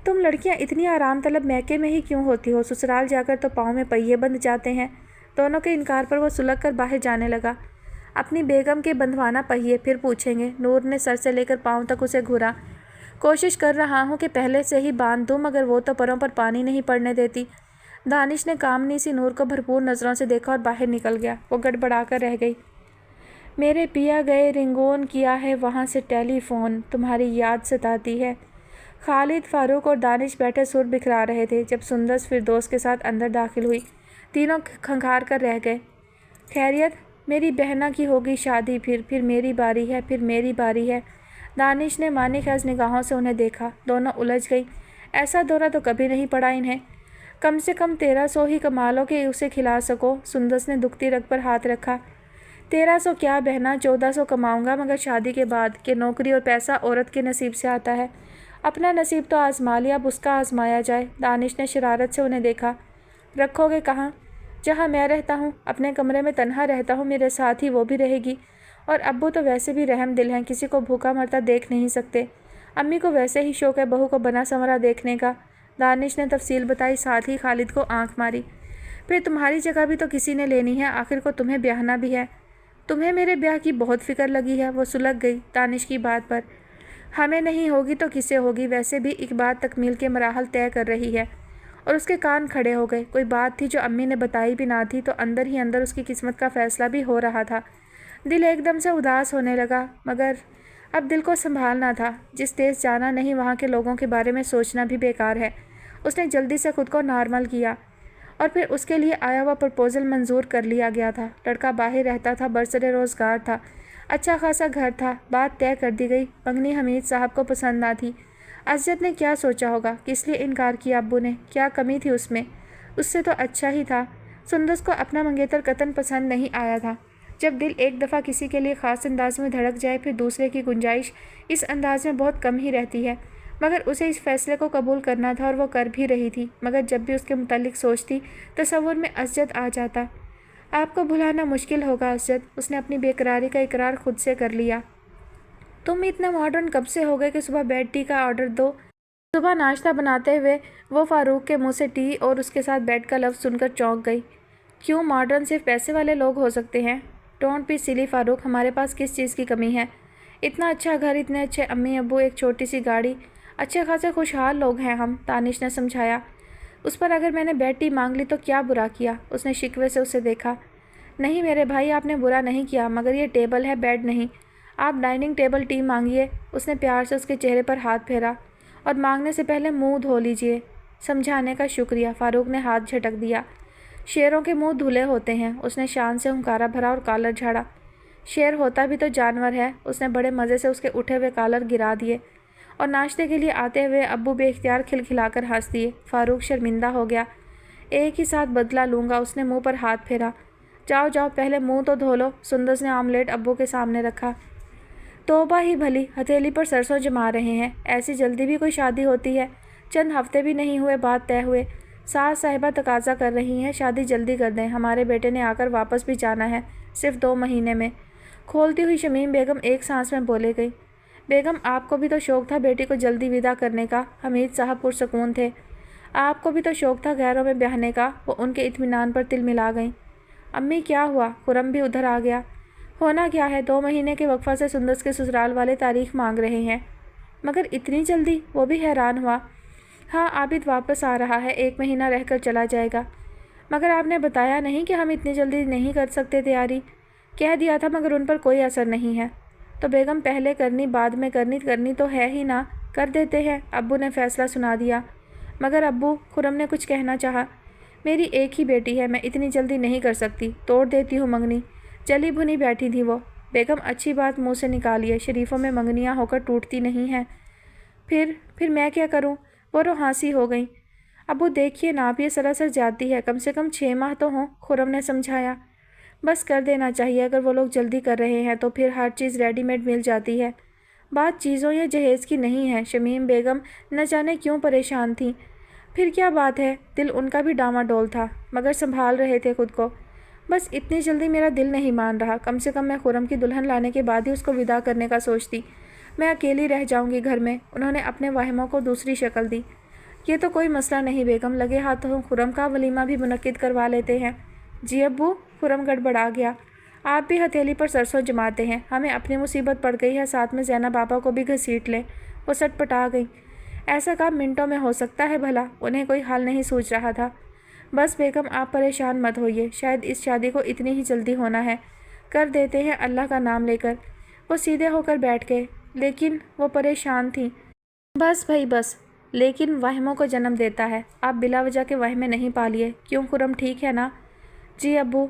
तुम लड़कियां इतनी आराम तलब मैके में ही क्यों होती हो? ससुराल जाकर तो पाँव में पहिए बंध जाते हैं। दोनों के इनकार पर वो सुलग कर बाहर जाने लगा। अपनी बेगम के बंधवाना पहिए, फिर पूछेंगे। नूर ने सर से लेकर पाँव तक उसे घूरा। कोशिश कर रहा हूँ कि पहले से ही बांध दूँ मगर वो तो परों पर पानी नहीं पड़ने देती। दानिश ने कामनी सी नूर को भरपूर नज़रों से देखा और बाहर निकल गया। वो गड़बड़ा कर रह गई। मेरे पिया गए रिंगोन किया है वहाँ से टेलीफोन, तुम्हारी याद सताती है। खालिद, फ़ारूक और दानिश बैठे सुर बिखरा रहे थे जब सुंदस फिरदौस के साथ अंदर दाखिल हुई। तीनों खंगार कर रह गए। खैरियत? मेरी बहना की होगी शादी, फिर मेरी बारी है, फिर मेरी बारी है। दानिश ने मानी ख़ास निगाहों से उन्हें देखा। दोनों उलझ गई। ऐसा दौरा तो कभी नहीं पड़ा इन्हें। कम से कम 1300 ही कमा लो कि उसे खिला सको। सुंदस ने दुखती रग पर हाथ रखा। 1300 क्या बहना, 1400 कमाऊँगा मगर शादी के बाद। कि नौकरी और पैसा औरत के नसीब से आता है। अपना नसीब तो आजमा लिया, अब उसका आजमाया जाए। दानिश ने शरारत से उन्हें देखा। रखोगे कहाँ? जहाँ मैं रहता हूँ। अपने कमरे में तन्हा रहता हूँ, मेरे साथ ही वो भी रहेगी। और अब्बू तो वैसे भी रहम दिल हैं, किसी को भूखा मरता देख नहीं सकते। अम्मी को वैसे ही शौक़ है बहू को बना संवरा देखने का। दानिश ने तफसील बताई, साथ ही खालिद को आंख मारी। फिर तुम्हारी जगह भी तो किसी ने लेनी है, आखिर को तुम्हें ब्याहना भी है। तुम्हें मेरे ब्याह की बहुत फिक्र लगी है। वो सुलग गई दानिश की बात पर। हमें नहीं होगी तो किसे होगी, वैसे भी एक बात तकमील के मराहल तय कर रही है। और उसके कान खड़े हो गए। कोई बात थी जो अम्मी ने बताई भी ना थी, तो अंदर ही अंदर उसकी किस्मत का फैसला भी हो रहा था। दिल एकदम से उदास होने लगा, मगर अब दिल को संभालना था। जिस देश जाना नहीं, वहाँ के लोगों के बारे में सोचना भी बेकार है। उसने जल्दी से खुद को नॉर्मल किया और फिर उसके लिए आया हुआ प्रपोज़ल मंजूर कर लिया गया था। लड़का बाहर रहता था, बरसरे रोज़गार था, अच्छा खासा घर था। बात तय कर दी गई। मंगनी हमीद साहब को पसंद ना थी। असजद ने क्या सोचा होगा, किस लिए इनकार किया अब्बू ने, क्या कमी थी उसमें? उससे तो अच्छा ही था। सुंदस को अपना मंगेतर कतन पसंद नहीं आया था। जब दिल एक दफ़ा किसी के लिए ख़ास अंदाज में धड़क जाए, फिर दूसरे की गुंजाइश इस अंदाज में बहुत कम ही रहती है। मगर उसे इस फैसले को कबूल करना था और वो कर भी रही थी। मगर जब भी उसके मुतालिक सोचती, तसव्वुर में असजद आ जाता। आपको भुलाना मुश्किल होगा असजद, उसने अपनी बेकरारी का इकरार खुद से कर लिया। तुम इतने मॉडर्न कब से हो गए कि सुबह बेड टी का ऑर्डर दो? सुबह नाश्ता बनाते हुए वो फारूक के मुंह से टी और उसके साथ बेड का लफ्ज़ सुनकर चौंक गई। क्यों, मॉडर्न सिर्फ पैसे वाले लोग हो सकते हैं? डोंट बी सिली फारूक, हमारे पास किस चीज़ की कमी है? इतना अच्छा घर, इतने अच्छे अम्मी अब्बू, एक छोटी सी गाड़ी, अच्छे खासे खुशहाल लोग हैं हम, तानिश ने समझाया। उस पर अगर मैंने बेड टी मांग ली तो क्या बुरा किया? उसने शिकवे से उसे देखा। नहीं मेरे भाई, आपने बुरा नहीं किया, मगर ये टेबल है, बेड नहीं। आप डाइनिंग टेबल टी मांगिए। उसने प्यार से उसके चेहरे पर हाथ फेरा। और मांगने से पहले मुंह धो लीजिए। समझाने का शुक्रिया, फारूक ने हाथ झटक दिया। शेरों के मुंह धुले होते हैं। उसने शान से हुंकारा भरा और कॉलर झाड़ा। शेर होता भी तो जानवर है। उसने बड़े मज़े से उसके उठे हुए कॉलर गिरा दिए और नाश्ते के लिए आते हुए अब्बू बेख्तियार खिलखिलाकर हंस दिए। फारूक शर्मिंदा हो गया। एक ही साथ बदला लूँगा, उसने मुंह पर हाथ फेरा। जाओ जाओ, पहले मुंह तो धो लो। सुंदस ने ऑमलेट अब्बू के सामने रखा। तौबा ही भली, हथेली पर सरसों जमा रहे हैं। ऐसी जल्दी भी कोई शादी होती है? चंद हफ्ते भी नहीं हुए बात तय हुए। सास साहिबा तकाजा कर रही हैं, शादी जल्दी कर दें, हमारे बेटे ने आकर वापस भी जाना है, सिर्फ 2 महीने में। खोलती हुई शमीम बेगम एक सांस में बोले गई। बेगम, आपको भी तो शौक़ था बेटी को जल्दी विदा करने का। हमीद साहब पुरसकून थे। आपको भी तो शौक़ था गैरों में ब्याहने का। वो उनके इत्मीनान पर तिल मिला गईं। अम्मी क्या हुआ? खुरम भी उधर आ गया। होना क्या है, 2 महीने के वक्फा से सुंदस के ससुराल वाले तारीख मांग रहे हैं। मगर इतनी जल्दी? वो भी हैरान हुआ। हाँ, आबिद वापस आ रहा है, 1 महीना रहकर चला जाएगा। मगर आपने बताया नहीं कि हम इतनी जल्दी नहीं कर सकते तैयारी? कह दिया था, मगर उन पर कोई असर नहीं है। तो बेगम, पहले करनी बाद में करनी, करनी तो है ही ना, कर देते हैं। अब्बू ने फैसला सुना दिया। मगर अब्बू, खुरम ने कुछ कहना चाहा। मेरी एक ही बेटी है, मैं इतनी जल्दी नहीं कर सकती, तोड़ देती हूँ मंगनी। जली भुनी बैठी थी वो। बेगम, अच्छी बात मुंह से निकालिए, शरीफों में मंगनियाँ होकर टूटती नहीं हैं। फिर मैं क्या करूँ? वो रोहासी हो गई। अब्बू देखिए ना, आप ये सरासर जाती है, कम से कम 6 माह तो हों, खुरम ने समझाया। बस कर देना चाहिए, अगर वो लोग जल्दी कर रहे हैं तो फिर हर चीज़ रेडीमेड मिल जाती है। बात चीज़ों या जहेज़ की नहीं है। शमीम बेगम न जाने क्यों परेशान थी। फिर क्या बात है, दिल उनका भी डामाडोल था, मगर संभाल रहे थे खुद को। बस इतनी जल्दी मेरा दिल नहीं मान रहा। कम से कम मैं खुरम की दुल्हन लाने के बाद ही उसको विदा करने का सोचती। मैं अकेली रह जाऊंगी घर में। उन्होंने अपने वाहिमों को दूसरी शक्ल दी। ये तो कोई मसला नहीं बेगम, लगे हाथों खुरम का वलीमा भी मुनक्किद करवा लेते हैं। जी अब्बू, खुरम गड़बड़ा गया। आप भी हथेली पर सरसों जमाते हैं। हमें अपनी मुसीबत पड़ गई है, साथ में ज़ैनब बाबा को भी घसीट लें। वो सटपटा गई। ऐसा काम मिनटों में हो सकता है भला? उन्हें कोई हाल नहीं सूझ रहा था। बस बेगम, आप परेशान मत होइए, शायद इस शादी को इतनी ही जल्दी होना है। कर देते हैं अल्लाह का नाम लेकर। वो सीधे होकर बैठ गए। लेकिन वो परेशान थी। बस भाई बस, लेकिन वहमों को जन्म देता है। आप बिला वजह के वहमें नहीं पालिए। क्यों खुरम, ठीक है ना? जी अब्बू,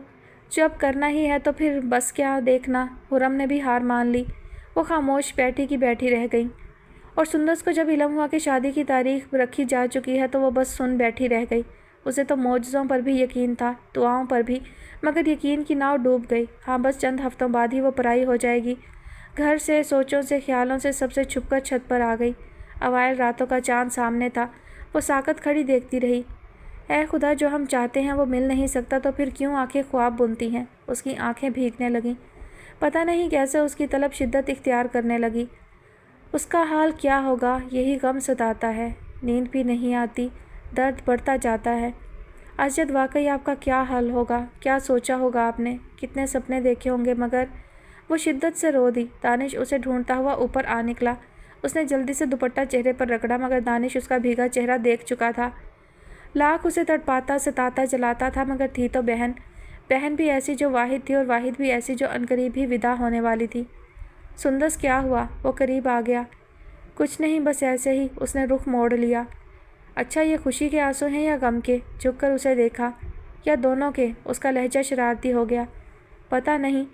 जब करना ही है तो फिर बस क्या देखना। खुरम ने भी हार मान ली। वो खामोश बैठी की बैठी रह गई। और सुंदस को जब इलम हुआ कि शादी की तारीख रखी जा चुकी है तो वो बस सुन बैठी रह गई। उसे तो मौजज़ों पर भी यकीन था, दुआओं पर भी, मगर यकीन की नाव डूब गई। हाँ, बस चंद हफ्तों बाद ही वो पराई हो जाएगी। घर से, सोचों से, ख्यालों से सबसे छुपकर छत पर आ गई। अवाइल रातों का चांद सामने था। वो साकत खड़ी देखती रही। ऐ खुदा, जो हम चाहते हैं वो मिल नहीं सकता तो फिर क्यों आंखें ख्वाब बुनती हैं? उसकी आंखें भीगने लगीं। पता नहीं कैसे उसकी तलब शिद्दत इख्तियार करने लगी। उसका हाल क्या होगा, यही गम सताता है। नींद भी नहीं आती, दर्द बढ़ता जाता है। अजद वाकई आपका क्या हाल होगा, क्या सोचा होगा आपने, कितने सपने देखे होंगे। मगर वो शिद्दत से रो दी। दानिश उसे ढूंढता हुआ ऊपर आ निकला। उसने जल्दी से दुपट्टा चेहरे पर रगड़ा, मगर दानिश उसका भीगा चेहरा देख चुका था। लाख उसे तड़पाता सताता जलाता था, मगर थी तो बहन, बहन भी ऐसी जो वाहिद थी, और वाहिद भी ऐसी जो अनकरीब ही विदा होने वाली थी। सुंदस क्या हुआ? वो करीब आ गया। कुछ नहीं, बस ऐसे ही। उसने रुख मोड़ लिया। अच्छा, ये खुशी के आंसू हैं या गम के? झुककर उसे देखा। या दोनों के? उसका लहजा शरारती हो गया। पता नहीं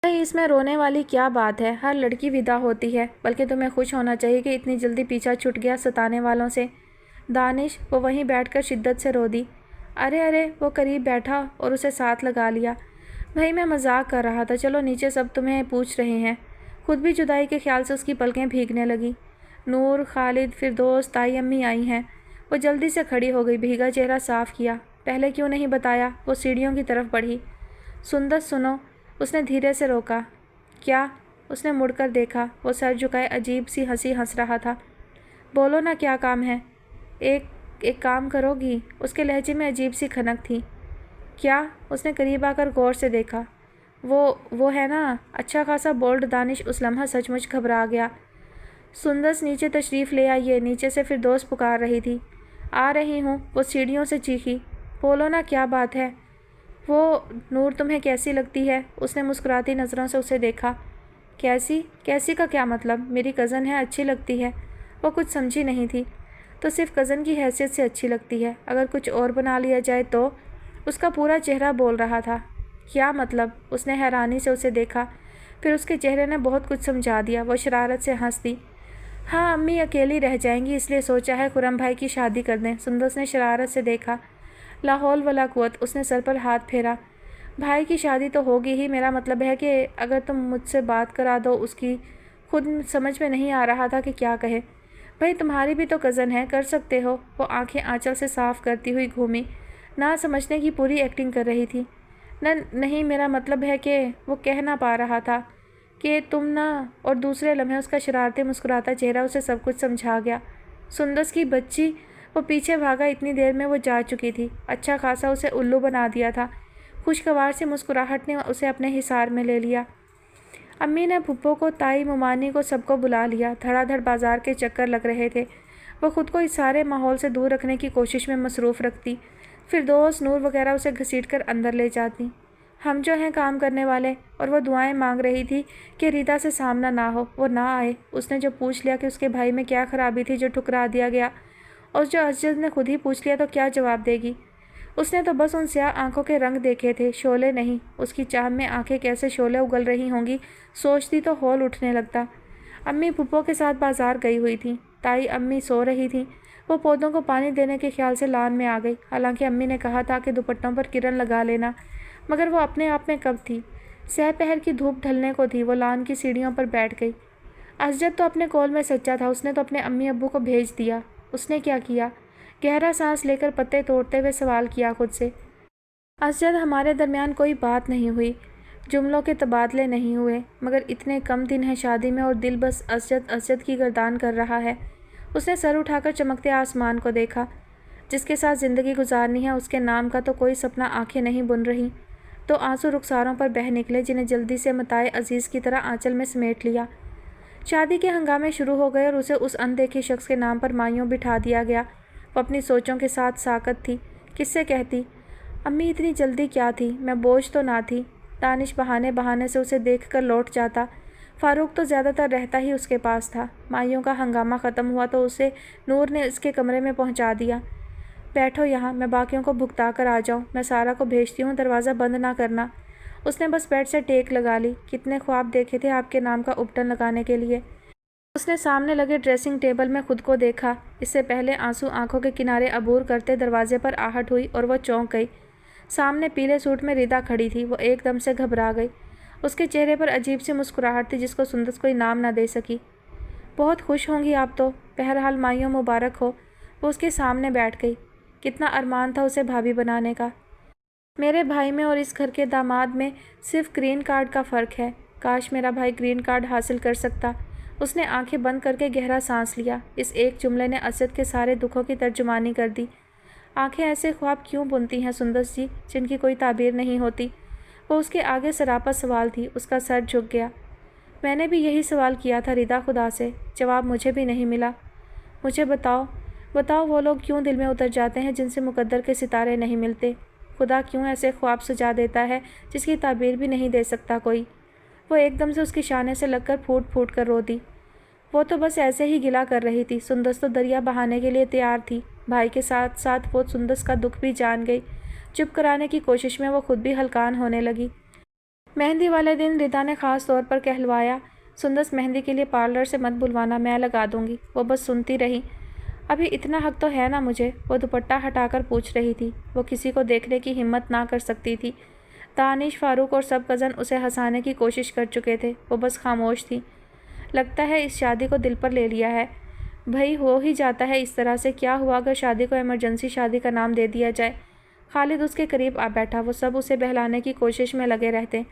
इसमें रोने वाली क्या बात है, हर लड़की विदा होती है, बल्कि तुम्हें खुश होना चाहिए कि इतनी जल्दी पीछा छूट गया सताने वालों से। दानिश, वो वहीं बैठकर शिद्दत से रो दी। अरे अरे, वो करीब बैठा और उसे साथ लगा लिया। भाई मैं मजाक कर रहा था, चलो नीचे, सब तुम्हें पूछ रहे हैं। खुद भी जुदाई के ख्याल से उसकी पलकें भीगने लगी। नूर, खालिद, फिरदौस, ताई, अम्मी आई हैं। वो जल्दी से खड़ी हो गई, भीगा चेहरा साफ किया। पहले क्यों नहीं बताया? वो सीढ़ियों की तरफ बढ़ी। सुंदर सुनो, उसने धीरे से रोका। क्या? उसने मुड़कर देखा। वो सर झुकाए अजीब सी हंसी हंस रहा था। बोलो ना, क्या काम है? एक काम करोगी? उसके लहजे में अजीब सी खनक थी। क्या? उसने करीब आकर गौर से देखा। वो है ना, अच्छा खासा बोल्ड। दानिश उस लम्हा सचमुच घबरा गया। सुंदस, नीचे तशरीफ़ ले आइए। नीचे से फिरदौस पुकार रही थी। आ रही हूँ, वो सीढ़ियों से चीखी। बोलो ना, क्या बात है? वो नूर तुम्हें कैसी लगती है? उसने मुस्कुराती नज़रों से उसे देखा। कैसी? कैसी का क्या मतलब? मेरी कज़न है, अच्छी लगती है। वो कुछ समझी नहीं थी। तो सिर्फ कज़न की हैसियत से अच्छी लगती है, अगर कुछ और बना लिया जाए तो? उसका पूरा चेहरा बोल रहा था। क्या मतलब? उसने हैरानी से उसे देखा। फिर उसके चेहरे ने बहुत कुछ समझा दिया। वो शरारत से हंस दी। हाँ, अम्मी अकेली रह जाएंगी, इसलिए सोचा है खुरम भाई की शादी कर दें। सुंदस ने शरारत से देखा। ला हौल वला कुव्वत। उसने सर पर हाथ फेरा। भाई की शादी तो होगी ही, मेरा मतलब है कि अगर तुम मुझसे बात करा दो उसकी। खुद समझ में नहीं आ रहा था कि क्या कहे। भाई तुम्हारी भी तो कज़न है, कर सकते हो। वो आंखें आंचल से साफ करती हुई घूमी। ना समझने की पूरी एक्टिंग कर रही थी। नहीं, मेरा मतलब है कि वो कह ना पा रहा था कि तुम ना। और दूसरे लम्हे उसका शरारती मुस्कुराता चेहरा उसे सब कुछ समझा गया। सुंदस की बच्ची। वो पीछे भागा। इतनी देर में वो जा चुकी थी। अच्छा खासा उसे उल्लू बना दिया था। खुशगवार सी मुस्कुराहट ने उसे अपने हिसार में ले लिया। अम्मी ने फुप्पो को, ताई, मुमानी को, सबको बुला लिया। धड़ाधड़ बाजार के चक्कर लग रहे थे। वो खुद को इस सारे माहौल से दूर रखने की कोशिश में मसरूफ़ रखती। फिरदौस, नूर वगैरह उसे घसीट कर अंदर ले जाती। हम जो हैं काम करने वाले। और वो दुआएं मांग रही थी कि रीता से सामना ना हो, वो ना आए। उसने जो पूछ लिया कि उसके भाई में क्या खराबी थी जो ठुकरा दिया गया, और जो अजद ने खुद ही पूछ लिया तो क्या जवाब देगी? उसने तो बस उन स्याह आंखों के रंग देखे थे, शोले नहीं। उसकी चाह में आंखें कैसे शोले उगल रही होंगी, सोचती तो हौल उठने लगता। अम्मी फुप्पो के साथ बाजार गई हुई थी। ताई अम्मी सो रही थी। वो पौधों को पानी देने के ख्याल से लान में आ गई। हालांकि अम्मी ने कहा था कि दुपट्टों पर किरण लगा लेना, मगर वो अपने आप में कब थी। सहपहर की धूप ढलने को थी। वो लान की सीढ़ियों पर बैठ गई। अजद तो अपने कौल में सच्चा था। उसने तो अपने अम्मी अब्बू को भेज दिया। उसने क्या किया? गहरा सांस लेकर पत्ते तोड़ते हुए सवाल किया खुद से। अजद, हमारे दरमियान कोई बात नहीं हुई, जुमलों के तबादले नहीं हुए, मगर इतने कम दिन हैं शादी में और दिल बस अजद अजद की गर्दान कर रहा है। उसने सर उठाकर चमकते आसमान को देखा। जिसके साथ ज़िंदगी गुजारनी है, उसके नाम का तो कोई सपना आंखें नहीं बुन रही। तो आंसू रुखसारों पर बह निकले, जिन्हें जल्दी से मताए अजीज़ की तरह आंचल में समेट लिया। शादी के हंगामे शुरू हो गए और उसे उस अनदेखे शख्स के नाम पर मायूं बिठा दिया गया। वो अपनी सोचों के साथ साकत थी। किससे कहती? अम्मी, इतनी जल्दी क्या थी? मैं बोझ तो ना थी। दानिश बहाने बहाने से उसे देखकर लौट जाता। फारूक तो ज़्यादातर रहता ही उसके पास था। मायूं का हंगामा ख़त्म हुआ तो उसे नूर ने इसके कमरे में पहुंचा दिया। बैठो यहाँ, मैं बाकियों को भुगता कर आ जाऊँ। मैं सारा को भेजती हूँ, दरवाज़ा बंद ना करना। उसने बस बेड से टेक लगा ली। कितने ख्वाब देखे थे आपके नाम का उपटन लगाने के लिए। उसने सामने लगे ड्रेसिंग टेबल में खुद को देखा। इससे पहले आंसू आंखों के किनारे अबूर करते दरवाजे पर आहट हुई और वह चौंक गई। सामने पीले सूट में रिदा खड़ी थी। वो एकदम से घबरा गई। उसके चेहरे पर अजीब सी मुस्कुराहट थी जिसको सुंदस कोई नाम ना दे सकी। बहुत खुश होंगी आप तो। बहरहाल मायूं मुबारक हो। वो उसके सामने बैठ गई। कितना अरमान था उसे भाभी बनाने का। मेरे भाई में और इस घर के दामाद में सिर्फ ग्रीन कार्ड का फ़र्क है। काश मेरा भाई ग्रीन कार्ड हासिल कर सकता। اس نے آنکھیں بند کر کے گہرا سانس لیا۔ اس ایک جملے نے اسد کے سارے دکھوں کی ترجمانی کر دی۔ آنکھیں ایسے خواب کیوں بنتی ہیں سندس جی، جن کی کوئی تعبیر نہیں ہوتی؟ وہ اس کے آگے سراپا سوال تھی۔ اس کا سر جھک گیا۔ میں نے بھی یہی سوال کیا تھا ردا خدا سے، جواب مجھے بھی نہیں ملا۔ مجھے بتاؤ وہ لوگ کیوں دل میں اتر جاتے ہیں جن سے مقدر کے ستارے نہیں ملتے؟ خدا کیوں ایسے خواب سجا دیتا ہے جس کی تعبیر بھی نہیں دے سکتا کوئی؟ وہ ایک دم سے اس کی شانے سے لگ کر پھوٹ پھوٹ کر رو دی۔ وہ تو بس ایسے ہی گلا کر رہی تھی۔ سندس تو دریا بہانے کے لیے تیار تھی۔ بھائی کے ساتھ ساتھ وہ سندس کا دکھ بھی جان گئی۔ چپ کرانے کی کوشش میں وہ خود بھی ہلکان ہونے لگی۔ مہندی والے دن ردا نے خاص طور پر کہلوایا، سندس مہندی کے لیے پارلر سے مت بلوانا، میں لگا دوں گی۔ وہ بس سنتی رہی۔ ابھی اتنا حق تو ہے نا مجھے؟ وہ دوپٹہ ہٹا کر پوچھ رہی تھی۔ وہ کسی کو دیکھنے کی ہمت نہ کر سکتی تھی۔ دانش، فاروق اور سب کزن اسے ہنسانے کی کوشش کر چکے تھے، وہ بس خاموش تھی۔ لگتا ہے اس شادی کو دل پر لے لیا ہے۔ بھئی ہو ہی جاتا ہے اس طرح سے۔ کیا ہوا اگر شادی کو ایمرجنسی شادی کا نام دے دیا جائے؟ خالد اس کے قریب آ بیٹھا۔ وہ سب اسے بہلانے کی کوشش میں لگے رہتے۔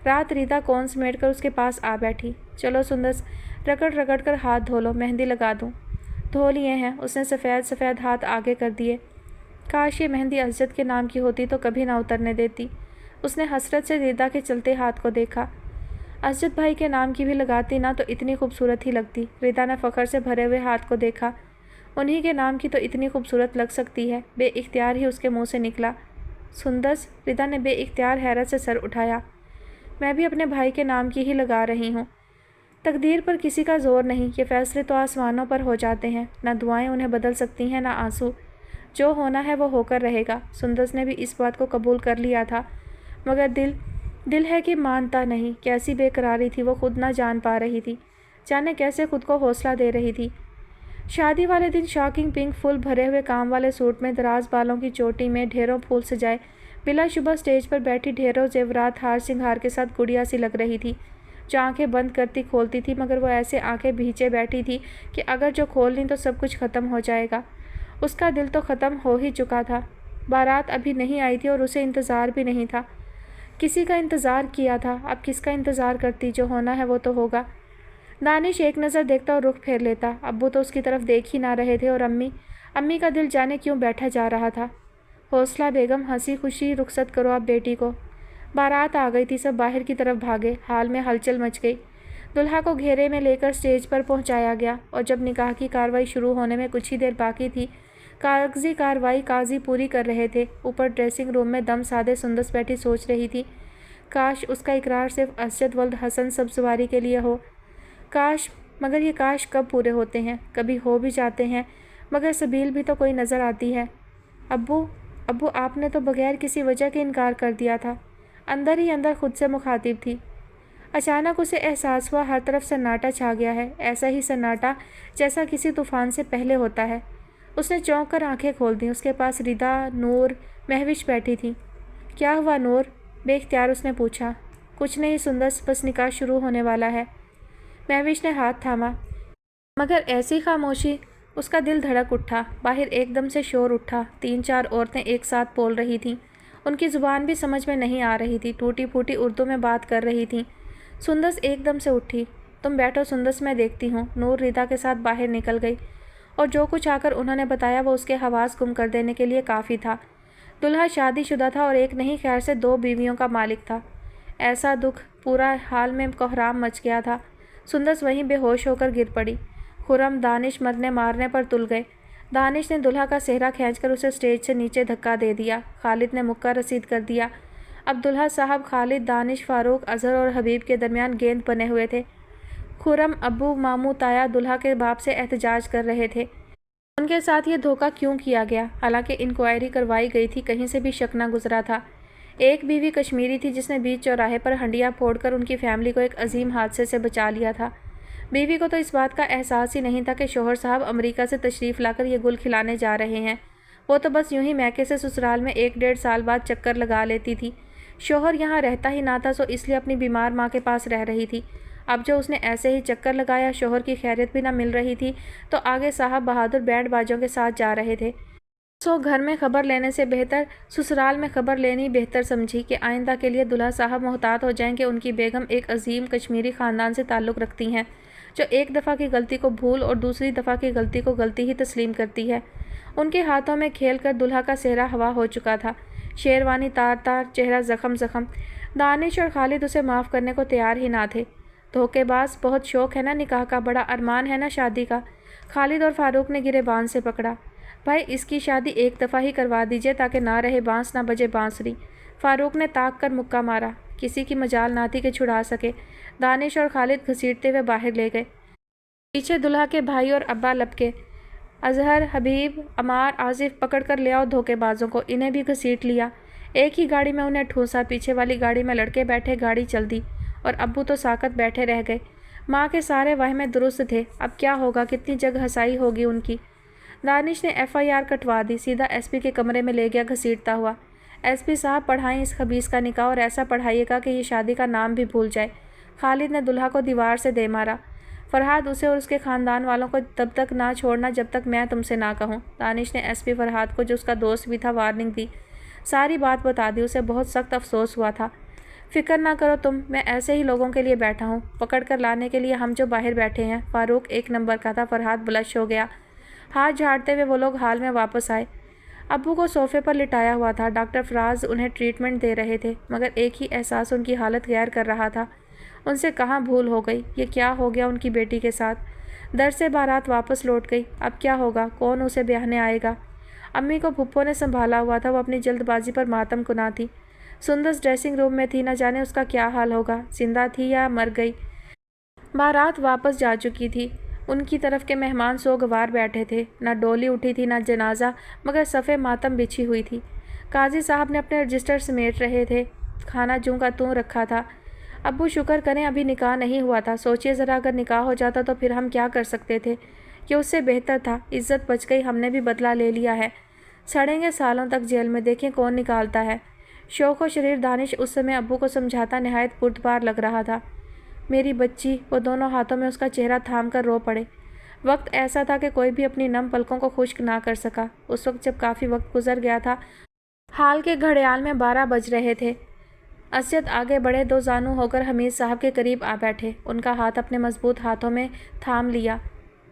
رات ریتا کون سمیٹ کر اس کے پاس آ بیٹھی۔ چلو سندس، رگڑ رگڑ کر ہاتھ دھو لو، مہندی لگا دوں۔ دھو لیے ہیں۔ اس نے سفید سفید ہاتھ آگے کر دیے۔ کاش یہ مہندی اسجد کے نام کی ہوتی تو کبھی نہ اترنے دیتی۔ اس نے حسرت سے ریتا کے چلتے ہاتھ کو دیکھا۔ اسجد بھائی کے نام کی بھی لگاتی نا تو اتنی خوبصورت ہی لگتی۔ ریتا نے فخر سے بھرے ہوئے ہاتھ کو دیکھا۔ انہی کے نام کی تو اتنی خوبصورت لگ سکتی ہے۔ بے اختیار ہی اس کے منہ سے نکلا۔ سندس، ریتا نے بے اختیار حیرت سے سر اٹھایا۔ میں بھی اپنے بھائی کے نام کی ہی لگا رہی ہوں۔ تقدیر پر کسی کا زور نہیں، یہ فیصلے تو آسمانوں پر ہو جاتے ہیں، نہ دعائیں انہیں بدل سکتی ہیں نہ آنسو۔ جو ہونا ہے وہ ہو کر رہے گا۔ سندس نے بھی اس بات کو قبول کر لیا تھا، مگر دل ہے کہ مانتا نہیں۔ کیسی بے قراری تھی، وہ خود نہ جان پا رہی تھی، جانے کیسے خود کو حوصلہ دے رہی تھی۔ شادی والے دن شاکنگ پنک پھول بھرے ہوئے کام والے سوٹ میں، دراز بالوں کی چوٹی میں ڈھیروں پھول سجائے، بلا شبہ اسٹیج پر بیٹھی ڈھیروں زیورات ہار سنگھار کے ساتھ گڑیا سی لگ رہی تھی، جو آنکھیں بند کرتی کھولتی تھی، مگر وہ ایسے آنکھیں بھیچے بیٹھی تھی کہ اگر جو کھول لیں تو سب کچھ ختم ہو جائے گا۔ اس کا دل تو ختم ہو ہی چکا تھا۔ بارات ابھی نہیں آئی تھی اور اسے انتظار بھی نہیں تھا۔ کسی کا انتظار کیا تھا، اب کس کا انتظار کرتی؟ جو ہونا ہے وہ تو ہوگا۔ دانش ایک نظر دیکھتا اور رخ پھیر لیتا۔ ابو تو اس کی طرف دیکھ ہی نہ رہے تھے، اور امی کا دل جانے کیوں بیٹھا جا رہا تھا۔ حوصلہ بیگم، ہنسی خوشی رخصت کرو اب بیٹی کو۔ بارات آ گئی تھی، سب باہر کی طرف بھاگے، حال میں ہلچل مچ گئی۔ دلہا کو گھیرے میں لے کر اسٹیج پر پہنچایا گیا، اور جب نکاح کی کارروائی شروع ہونے میں کچھ ہی دیر باقی تھی، کاغذی کارروائی قاضی پوری کر رہے تھے، اوپر ڈریسنگ روم میں دم سادے سندس بیٹھی سوچ رہی تھی، کاش اس کا اقرار صرف اسجد ولد حسن سبزواری کے لیے ہو۔ کاش، مگر یہ کاش کب پورے ہوتے ہیں؟ کبھی ہو بھی جاتے ہیں، مگر سبیل بھی تو کوئی نظر آتی ہے۔ ابو آپ نے تو بغیر کسی وجہ کے انکار کر دیا تھا۔ اندر ہی اندر خود سے مخاطب تھی۔ اچانک اسے احساس ہوا ہر طرف سناٹا چھا گیا ہے، ایسا ہی سناٹا جیسا کسی طوفان سے پہلے ہوتا ہے۔ اس نے چونک کر آنکھیں کھول دیں۔ اس کے پاس ردا، نور، مہوش بیٹھی تھی۔ کیا ہوا نور؟ بے اختیار اس نے پوچھا۔ کچھ نہیں سندس، بس نکاح شروع ہونے والا ہے۔ مہوش نے ہاتھ تھاما، مگر ایسی خاموشی۔ اس کا دل دھڑک اٹھا۔ باہر ایک دم سے شور اٹھا۔ 3-4 عورتیں ایک ساتھ بول رہی تھیں۔ ان کی زبان بھی سمجھ میں نہیں آ رہی تھی، ٹوٹی پھوٹی اردو میں بات کر رہی تھیں۔ سندس ایک دم سے اٹھی۔ تم بیٹھو سندس، میں دیکھتی ہوں۔ نور ردا کے ساتھ باہر نکل گئی، اور جو کچھ آ کر انہوں نے بتایا وہ اس کے حواس گم کر دینے کے لیے کافی تھا۔ دلہا شادی شدہ تھا اور ایک نہیں خیر سے 2 بیویوں کا مالک تھا۔ ایسا دکھ، پورا حال میں کوہرام مچ گیا تھا۔ سندس وہیں بے ہوش ہو کر گر پڑی۔ خرم، دانش مرنے مارنے پر تل گئے۔ دانش نے دلہا کا صحرا کھینچ کر اسے اسٹیج سے نیچے دھکا دے دیا۔ خالد نے مکہ رسید کر دیا۔ اب دلہا صاحب خالد، دانش، فاروق، اظہر اور حبیب کے درمیان گیند بنے ہوئے تھے۔ خرم، ابو، ماموں، تایا دلہا کے باپ سے احتجاج کر رہے تھے۔ ان کے ساتھ یہ دھوکہ کیوں کیا گیا؟ حالانکہ انکوائری کروائی گئی تھی، کہیں سے بھی شک نہ گزرا تھا۔ ایک بیوی کشمیری تھی جس نے بیچ چوراہے پر ہنڈیا پھوڑ کر ان کی فیملی کو ایک عظیم حادثے سے بچا لیا تھا۔ بیوی کو تو اس بات کا احساس ہی نہیں تھا کہ شوہر صاحب امریکہ سے تشریف لا کر یہ گل کھلانے جا رہے ہیں۔ وہ تو بس یوں ہی میکے سے سسرال میں 1-1.5 سال بعد چکر لگا لیتی تھی۔ شوہر یہاں رہتا ہی نہ تھا، سو اس لیے اپنی بیمار ماں کے پاس رہ رہی تھی۔ اب جو اس نے ایسے ہی چکر لگایا، شوہر کی خیریت بھی نہ مل رہی تھی، تو آگے صاحب بہادر بینڈ باجوں کے ساتھ جا رہے تھے۔ سو گھر میں خبر لینے سے بہتر سسرال میں خبر لینی بہتر سمجھی کہ آئندہ کے لیے دلہا صاحب محتاط ہو جائیں کہ ان کی بیگم ایک عظیم کشمیری خاندان سے تعلق رکھتی ہیں، جو ایک دفعہ کی غلطی کو بھول اور دوسری دفعہ کی غلطی کو غلطی ہی تسلیم کرتی ہے۔ ان کے ہاتھوں میں کھیل کر دلہا کا صحرا ہوا ہو چکا تھا، شیروانی تار تار، چہرہ زخم زخم۔ دانش اور خالد اسے معاف کرنے کو تیار ہی نہ تھے۔ دھوکے باز، بہت شوق ہے نا نکاح کا، بڑا ارمان ہے نا شادی کا۔ خالد اور فاروق نے گرے بانس سے پکڑا۔ بھائی اس کی شادی ایک دفعہ ہی کروا دیجیے تاکہ نہ رہے بانس نہ بجے بانسری۔ فاروق نے تاک کر مکہ مارا۔ کسی کی مجال نہ تھی کہ چھڑا سکے۔ دانش اور خالد گھسیٹتے ہوئے باہر لے گئے۔ پیچھے دلہا کے بھائی اور ابا لپکے۔ اظہر، حبیب، عمار، آصف، پکڑ کر لے آؤ دھوکے بازوں کو، انہیں بھی گھسیٹ لیا۔ ایک ہی گاڑی میں انہیں ٹھونسا، پیچھے والی گاڑی میں لڑکے بیٹھے، گاڑی چل دی اور ابو تو ساکت بیٹھے رہ گئے۔ ماں کے سارے وہمیں درست تھے، اب کیا ہوگا، کتنی جگ ہنسائی ہوگی ان کی۔ دانش نے FIR کٹوا دی، سیدھا SP کے کمرے میں لے گیا گھسیٹتا ہوا۔ SP صاحب پڑھائیں اس خبیث کا نکاح اور ایسا پڑھائیے گا کہ یہ شادی کا نام بھی بھول جائے۔ خالد نے دلہا کو دیوار سے دے مارا۔ فرحاد اسے اور اس کے خاندان والوں کو تب تک نہ چھوڑنا جب تک میں تم سے نہ کہوں۔ دانش نے SP فرحاد کو، جو اس کا دوست بھی تھا، وارننگ دی، ساری بات بتا دی۔ اسے بہت سخت افسوس ہوا تھا۔ فکر نہ کرو تم، میں ایسے ہی لوگوں کے لیے بیٹھا ہوں، پکڑ کر لانے کے لیے ہم جو باہر بیٹھے ہیں۔ فاروق ایک نمبر کا تھا۔ فرحاد بلش ہو گیا۔ ہاتھ جھاڑتے ہوئے وہ لوگ ہال میں واپس آئے۔ ابو کو صوفے پر لٹایا ہوا تھا، ڈاکٹر فراز انہیں ٹریٹمنٹ دے رہے تھے، مگر ایک ہی احساس ان کی حالت غیر کر رہا تھا۔ ان سے کہاں بھول ہو گئی، یہ کیا ہو گیا ان کی بیٹی کے ساتھ۔ در سے بارات واپس لوٹ گئی، اب کیا ہوگا، کون اسے بیاہنے آئے گا۔ امی کو پھپھو نے سنبھالا ہوا تھا، وہ اپنی جلد بازی پر ماتم کنا تھی۔ سندس ڈریسنگ روم میں تھی، نہ جانے اس کا کیا حال ہوگا، زندہ تھی یا مر گئی۔ بارات واپس جا چکی تھی، ان کی طرف کے مہمان سوگوار بیٹھے تھے، نہ ڈولی اٹھی تھی نہ جنازہ، مگر صفِ ماتم بچھی ہوئی تھی۔ قاضی صاحب نے اپنے رجسٹر سمیٹ رہے تھے، کھانا جوں کا توں رکھا تھا۔ ابو شکر کریں ابھی نکاح نہیں ہوا تھا، سوچئے ذرا اگر نکاح ہو جاتا تو پھر ہم کیا کر سکتے تھے، یہ اس سے بہتر تھا، عزت بچ گئی، ہم نے بھی بدلہ لے لیا ہے، سڑیں گے سالوں تک جیل میں، دیکھیں کون نکالتا ہے۔ شوق و شریر دانش اس سمے ابو کو سمجھاتا نہایت پرتبار لگ رہا تھا۔ میری بچی، وہ دونوں ہاتھوں میں اس کا چہرہ تھام کر رو پڑے۔ وقت ایسا تھا کہ کوئی بھی اپنی نم پلکوں کو خشک نہ کر سکا۔ اس وقت جب کافی وقت گزر گیا تھا، حال کے گھڑیال میں 12 بج رہے تھے۔ اسجد آگے بڑھے، دو زانو ہو کر حمید صاحب کے قریب آ بیٹھے، ان کا ہاتھ اپنے مضبوط ہاتھوں میں تھام لیا۔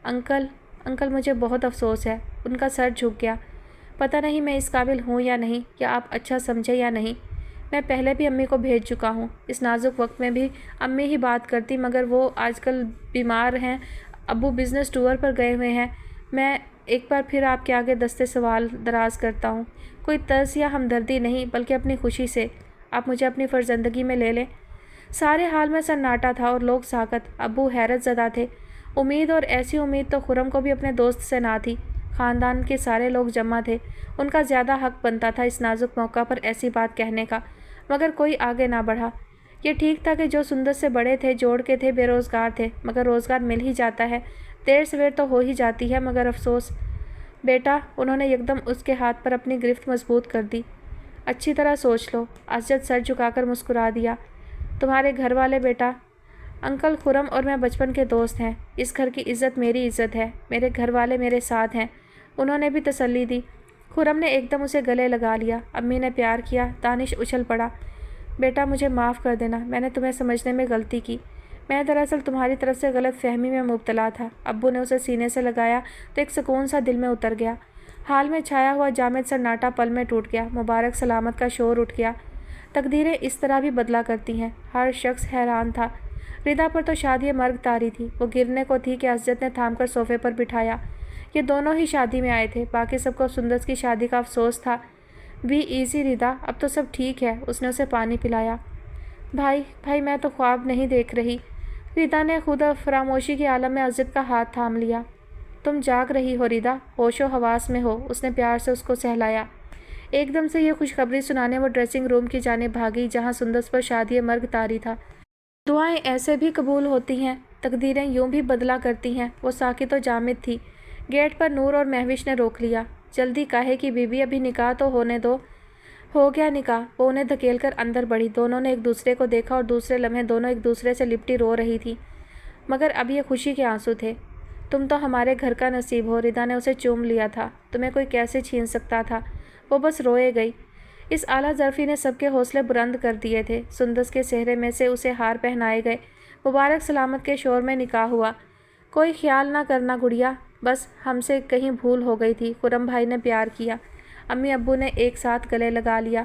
انکل مجھے بہت افسوس ہے۔ ان کا سر جھک گیا۔ پتہ نہیں میں اس قابل ہوں یا نہیں، یا آپ اچھا سمجھے یا نہیں، میں پہلے بھی امی کو بھیج چکا ہوں، اس نازک وقت میں بھی امی ہی بات کرتی، مگر وہ آج کل بیمار ہیں، ابو بزنس ٹور پر گئے ہوئے ہیں۔ میں ایک بار پھر آپ کے آگے دستے سوال دراز کرتا ہوں، کوئی طرز یا ہمدردی نہیں بلکہ اپنی خوشی سے، آپ مجھے اپنی فرزندگی میں لے لیں۔ سارے حال میں سناٹا تھا اور لوگ ساکت۔ ابو حیرت زدہ تھے۔ امید، اور ایسی امید تو خرم کو بھی اپنے دوست سے نہ تھی۔ خاندان کے سارے لوگ جمع تھے، ان کا زیادہ حق بنتا تھا اس نازک موقع پر ایسی بات کہنے کا، مگر کوئی آگے نہ بڑھا۔ یہ ٹھیک تھا کہ جو سندس سے بڑے تھے، جوڑ کے تھے، بے روزگار تھے، مگر روزگار مل ہی جاتا ہے، دیر سویر تو ہو ہی جاتی ہے، مگر افسوس۔ بیٹا، انہوں نے یکدم اس کے ہاتھ پر اپنی گرفت مضبوط کر دی، اچھی طرح سوچ لو۔ اسجد سر جھکا کر مسکرا دیا۔ تمہارے گھر والے بیٹا، انکل خرم اور میں بچپن کے دوست ہیں، اس گھر کی عزت میری عزت ہے، میرے گھر والے میرے ساتھ ہیں، انہوں نے بھی تسلی دی۔ خرم نے ایک دم اسے گلے لگا لیا۔ امی نے پیار کیا۔ دانش اچھل پڑا۔ بیٹا مجھے معاف کر دینا، میں نے تمہیں سمجھنے میں غلطی کی، میں دراصل تمہاری طرف سے غلط فہمی میں مبتلا تھا۔ ابو نے اسے سینے سے لگایا تو ایک سکون سا دل میں اتر گیا۔ حال میں چھایا ہوا جامد سناٹا پل میں ٹوٹ گیا۔ مبارک سلامت کا شور اٹھ گیا۔ تقدیریں اس طرح بھی بدلا کرتی ہیں۔ ہر شخص حیران تھا۔ ردا پر تو شادی مرگ طاری تھی، وہ گرنے کو تھی کہ اسجد نے تھام کر صوفے پر بٹھایا۔ یہ دونوں ہی شادی میں آئے تھے، باقی سب کو سندس کی شادی کا افسوس تھا۔ بی ایزی ردا، اب تو سب ٹھیک ہے۔ اس نے اسے پانی پلایا۔ بھائی میں تو خواب نہیں دیکھ رہی۔ ردا نے خود فراموشی کے عالم میں اسجد کا ہاتھ تھام لیا۔ تم جاگ رہی ہو ردا، ہوش و حواس میں ہو، اس نے پیار سے اس کو سہلایا۔ ایک دم سے یہ خوشخبری سنانے وہ ڈریسنگ روم کی جانب بھاگی جہاں سندس پر شادی مرگ طاری تھا۔ دعائیں ایسے بھی قبول ہوتی ہیں، تقدیریں یوں بھی بدلا کرتی ہیں۔ وہ ساکت و جامد تھی۔ گیٹ پر نور اور مہوش نے روک لیا۔ جلدی کاہے کی بی بی، ابھی نکاح تو ہونے دو۔ ہو گیا نکاح۔ وہ انہیں دھکیل کر اندر بڑھی۔ دونوں نے ایک دوسرے کو دیکھا اور دوسرے لمحے دونوں ایک دوسرے سے لپٹی رو رہی تھی، مگر اب یہ خوشی کے آنسو تھے۔ تم تو ہمارے گھر کا نصیب ہو۔ ردا نے اسے چوم لیا تھا۔ تمہیں کوئی کیسے چھین سکتا تھا۔ وہ بس روئے گئی۔ اس اعلیٰ ظرفی نے سب کے حوصلے بلند کر دیے تھے۔ سندس کے صحرے میں سے اسے ہار پہنائے گئے۔ مبارک سلامت کے شور میں نکاح ہوا۔ کوئی خیال نہ کرنا گڑیا، بس ہم سے کہیں بھول ہو گئی تھی۔ خرم بھائی نے پیار کیا۔ امی ابو نے ایک ساتھ گلے لگا لیا۔